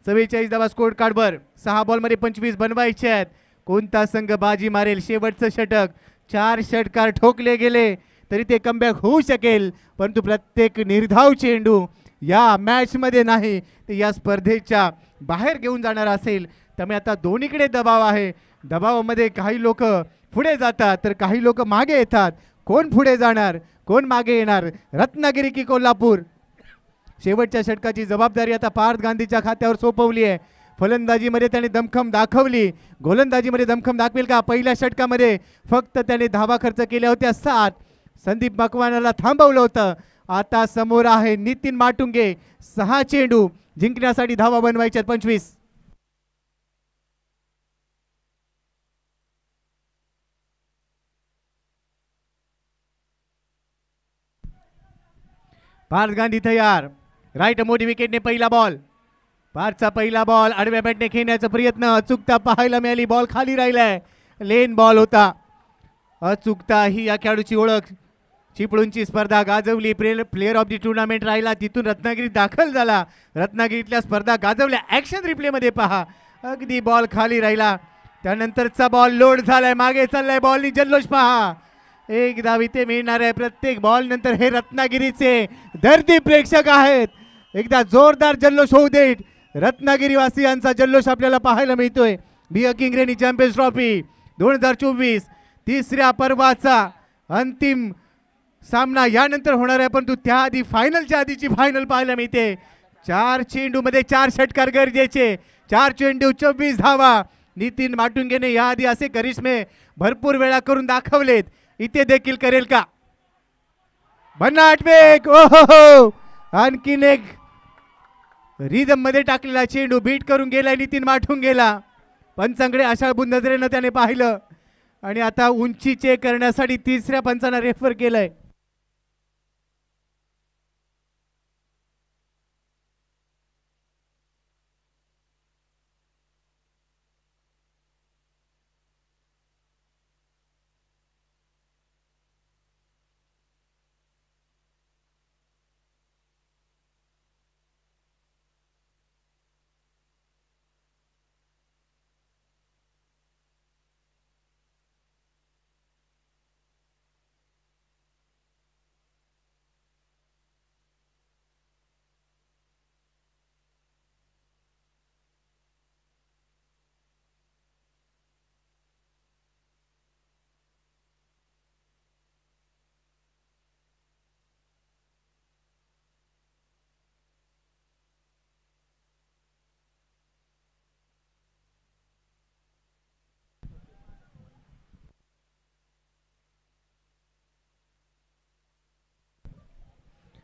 44 धावा स्कोर कार्डवर. 6 बॉलमध्ये 25 बनवायचे आहेत. कोणता संघ बाजी मारेल? शेवटचं षटक. 4 षटकार ठोकले गेले तरी ते कमबॅक होऊ शकेल, परंतु प्रत्येक निर्धाव चेंडू या मॅचमध्ये नाही ते या स्पर्धेच्या बाहेर घेऊन जाणार असेल. त्यामुळे आता दोन्हीकडे दबाव आहे. दबावामध्ये काही लोक पुढे जातात तर काही लोक मागे येतात. कोण पुढे जाणार, कोण मागे येणार? रत्नागिरी की कोल्हापूर? शेवटच्या षटकाची जबाबदारी आता पार्थ गांधीच्या खात्यावर सोपवली आहे. फलंदाजीमध्ये त्याने दमखम दाखवली, गोलंदाजीमध्ये दमखम दाखवेल का? पहिल्या षटकामध्ये फक्त त्याने धावा खर्च केल्या होत्या 7. संदीप मकवानाला थांबवलं होतं. आता समोर आहे नितीन माटुंगे. 6 चेंडू जिंकण्यासाठी धावा बनवायच्यात 25. पार्थ गांधी तयार. राईट मोठी विकेटने पहिला बॉल. पार्थचा पहिला बॉल आडव्या बॅटने खेळण्याचा प्रयत्न, अचूकता पाहायला मिळाली. बॉल खाली राहिलाय, लेन बॉल होता. अचूकता ही या खेळाडूची ओळख. चिपळूणची स्पर्धा गाजवली, प्लेयर ऑफ दी टुर्नामेंट राहिला, तिथून रत्नागिरीत दाखल झाला. रत्नागिरीतल्या स्पर्धा गाजवल्या. ॲक्शन रिप्लेमध्ये पहा, अगदी बॉल खाली राहिला. त्यानंतरचा बॉल लोड झालाय, मागे चाललाय. बॉलनी जल्लोष पहा. एक धाव इथे मिळणार आहे प्रत्येक बॉल नंतर. हे रत्नागिरीचे दर्दी प्रेक्षक आहेत. एकदा जोरदार जल्लोष होऊ देत. रत्नागिरी वासियांचा जल्लोष आपल्याला पाहायला मिळतोय. बिया किंग रेनी चॅम्पियन्स ट्रॉफी 2024 तिसऱ्या पर्वाचा अंतिम सामना यानंतर होणार आहे, परंतु त्याआधी फायनलच्या आधीची फायनल पाहायला मिळते. 4 चेंडूमध्ये 4 षटकार गरजेचे. 4 चेंडू 24 धावा. नितीन माटुंगेने याआधी असे करिश्मे भरपूर वेळा करून दाखवलेत. इथे देखील करेल का? भन्नाट वेग. ओहो, आणखीन एक रिदम मध्ये टाकलेला चेंडू बीट करून गेलाय नितीन माटुंगेला. पंचांकडे आशाळभूत नजरेनं त्याने पाहिलं आणि आता उंची चेक करण्यासाठी तिसऱ्या पंचांना रेफर केलंय.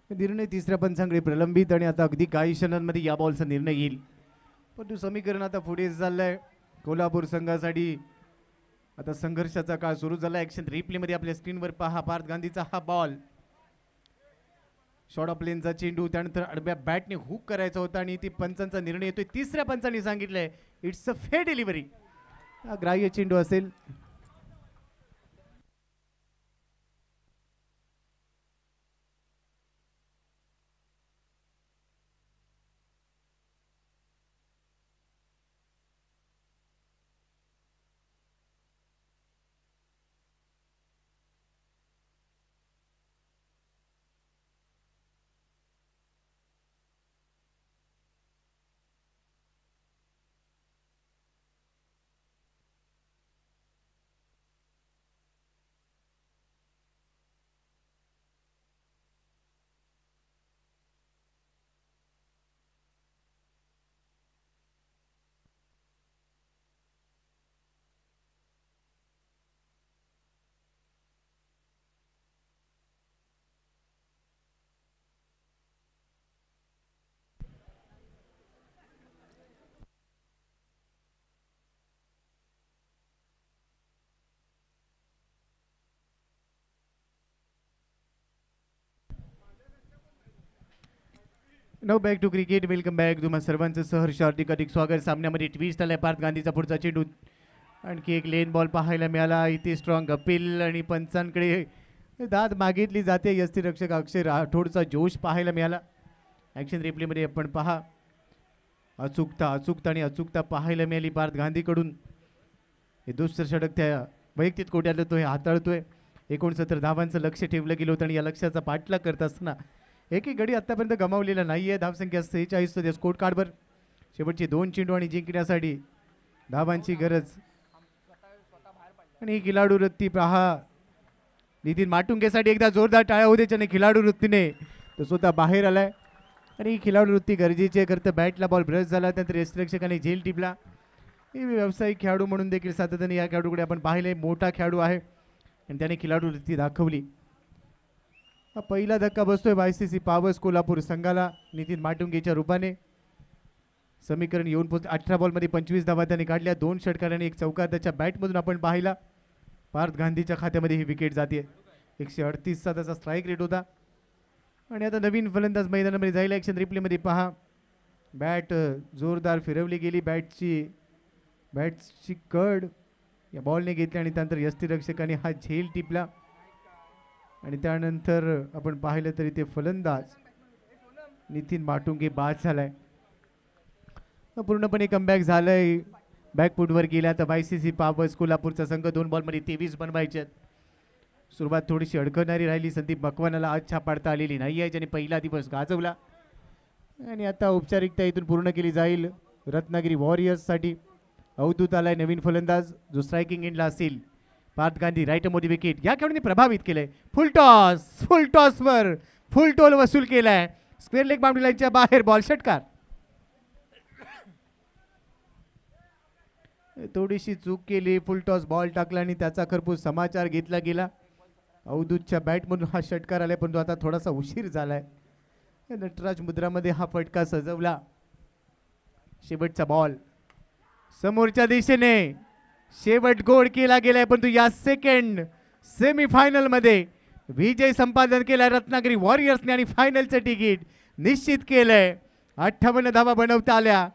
निर्णय तिसऱ्या पंचांकडे प्रलंबित आणि आता अगदी काही क्षणांमध्ये या बॉलचा निर्णय येईल. परंतु समीकरण आता पुढे चाललंय कोल्हापूर संघासाठी. आता संघर्षाचा काळ सुरू झाला. ॲक्शन रिप्लेमध्ये आपल्या स्क्रीनवर पहा. पार्थ गांधीचा हा बॉल, शॉर्ट ऑफ लेनचा चेंडू, त्यानंतर आडव्या बॅटने हुक करायचा होता आणि ती पंचांचा निर्णय येतोय. तिसऱ्या पंचांनी सांगितलंय इट्स अ फेअर डिलिव्हरी. हा ग्राह्य चेंडू असेल. No back to cricket. Welcome back. तुम्हा सर्वांचं सहर्ष हार्दिक अधिक स्वागत. सामन्यामध्ये ट्विस्ट आलाय. पार्थ गांधीचा पुढचा चेंडू, आणखी एक लेन बॉल पाहायला मिळाला. इथे स्ट्रॉंग अपील आणि पंचांकडे दाद मागितली जाते. यष्टीरक्षक अक्षय राठोडचा जोश पाहायला मिळाला. ॲक्शन रिप्लेमध्ये आपण पहा. अचूकता आणि अचूकता पाहायला मिळाली पार्थ गांधीकडून. हे दुसरं षटक त्या वैयक्तिक कोट्यातलं तो हे हाताळतोय. 69 धावांचं लक्ष ठेवलं गेलं होतं आणि या लक्ष्याचा पाठलाग करत असताना एकही गडी आतापर्यंत गमावलेला नाही आहे. धावसंख्या 46 सध्या स्कोर कार्डवर. शेवटचे 2 चेंडू आणि जिंकण्यासाठी धावांची गरज. आणि ही खिलाडू वृत्ती पहा. नितीन माटुंगेसाठी एकदा जोरदार टाळ्या होते, ज्याने खिलाडू वृत्तीने तो स्वतः बाहेर आलाय. आणि ही खिलाडू वृत्ती गरजेची आहे. करतं बॅटला बॉल ब्रश झाला, त्यानंतर यष्टीरक्षकाने झेल टिपला. ही व्यावसायिक खेळाडू म्हणून देखील सातत्याने या खेळाडूकडे आपण पाहिले. मोठा खेळाडू आहे आणि त्याने खिलाडू वृत्ती दाखवली. हा पहिला धक्का बसतोय YCC पावर्स कोल्हापूर संघाला नितीन माटुंगेच्या रूपाने. समीकरण येऊन पोहोच. 18 बॉलमध्ये 25 धावा त्याने काढल्या. 2 षटकार आणि 1 चौकार त्याच्या बॅटमधून आपण पाहिला. पार्थ गांधीच्या खात्यामध्ये ही विकेट जाते. 138चा त्याचा स्ट्राईक रेट होता. आणि आता नवीन फलंदाज मैदानामध्ये जाईल. ॲक्शन रिप्लेमध्ये पहा. बॅट जोरदार फिरवली गेली. बॅटची कड या बॉलने घेतली आणि त्यानंतर यष्टीरक्षकाने हा झेल टिपला. आणि त्यानंतर आपण पाहिलं तरी ते फलंदाज नितीन माटुंगे बाद झालाय. पूर्णपणे कमबॅक झालंय. बॅकफुटवर गेला तर YCC पावर्स कोल्हापूरचा संघ 2 बॉलमध्ये 23 बनवायचे. सुरुवात थोडीशी अडकणारी राहिली. संदीप मकवानाला आज छाप पाडता आलेली नाही आहे, ज्याने पहिला दिवस गाजवला. आणि आता औपचारिकता इथून पूर्ण केली जाईल रत्नागिरी वॉरियर्ससाठी. अवधूत आलाय नवीन फलंदाज, जो स्ट्रायकिंग एंडला असेल. Parth Gandhi right Modi wicket. या खेळाडूने प्रभावित केलंय. फुल टॉसवर फुल टोल वसूल केलाय. स्क्वेअर लेग बाउंड्री लाईनच्या बाहेर बॉल षटकार. थोडीशी चूक केली. फुल टॉस बॉल टाकला आणि त्याचा खरपूस समाचार घेतला गेला. अवधूतच्या बॅटमधून हा षटकार आलाय, परंतु आता थोडासा उशीर झालाय. नटराज मुद्रामध्ये हा फटका सजवला. शेवटचा बॉल समोरच्या दिशेने. शेवट गोड केला गेलाय, परंतु या सेकंड सेमीफायनल मध्ये विजय संपादन केलाय रत्नागिरी वॉरियर्सने आणि फायनलचं तिकीट निश्चित केलंय. 58 धावा बनवता आल्या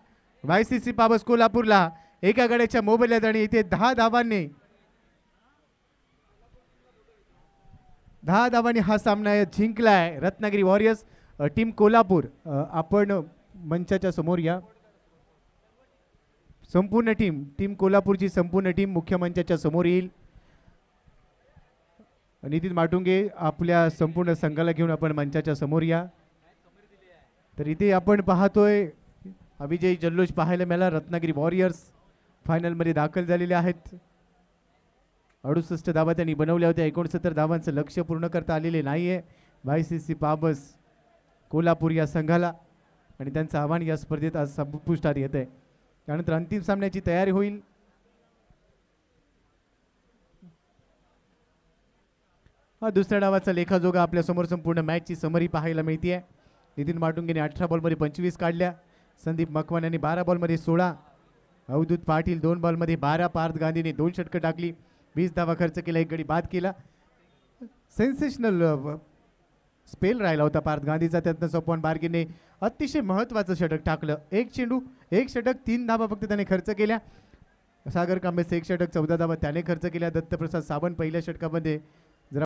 YCC पावर्स कोल्हापूरला एका गड्याच्या मोबदल्यात. आणि इथे 10 धावांनी हा सामना जिंकलाय रत्नागिरी वॉरियर्स. टीम कोल्हापूर आपण मंचाच्या समोर या. संपूर्ण टीम कोल्हापूरची संपूर्ण टीम मुख्य मंचाच्या समोर येईल. नितीन माटुंगे आपल्या संपूर्ण संघाला घेऊन आपण मंचाच्या समोर या. तर इथे आपण पाहतोय अविजयी जल्लोष पाहायला मिळाला. रत्नागिरी वॉरियर्स फायनलमध्ये दाखल झालेले आहेत. 68 धावा त्यांनी बनवल्या होत्या. 69 धावांचं लक्ष पूर्ण करता आलेले नाही आहे YCC पावर्स कोल्हापूर या संघाला. आणि त्यांचं आव्हान या स्पर्धेत आज संपुष्टात येत आहे. त्यानंतर अंतिम सामन्याची तयारी होईल. दुसऱ्या डावाचा लेखाजोगा आपल्या समोर संपूर्ण मॅचची समरी पाहायला मिळते. नितीन माटुंगेने 18 बॉलमध्ये 25 काढल्या. संदीप मकवान यांनी 12 बॉलमध्ये 16. अवधूत पाटील 2 बॉलमध्ये 12. पार्थ गांधीने 2 षटकं टाकली. 20 धावा खर्च केला. 1 गडी बाद केला. सेन्सेशनल स्पेल राहिला होता पार्थ गांधीचा. त्यातनं सोपवान बार्गेने अतिशय महत्त्वाचं षटक टाकलं. 1 चेंडू 1 षटक 3 धावा फक्त त्याने खर्च केल्या. सागर कांबेचे 1 षटक 14 धावा त्याने खर्च केल्या. दत्तप्रसाद सावंत पहिल्या षटकामध्ये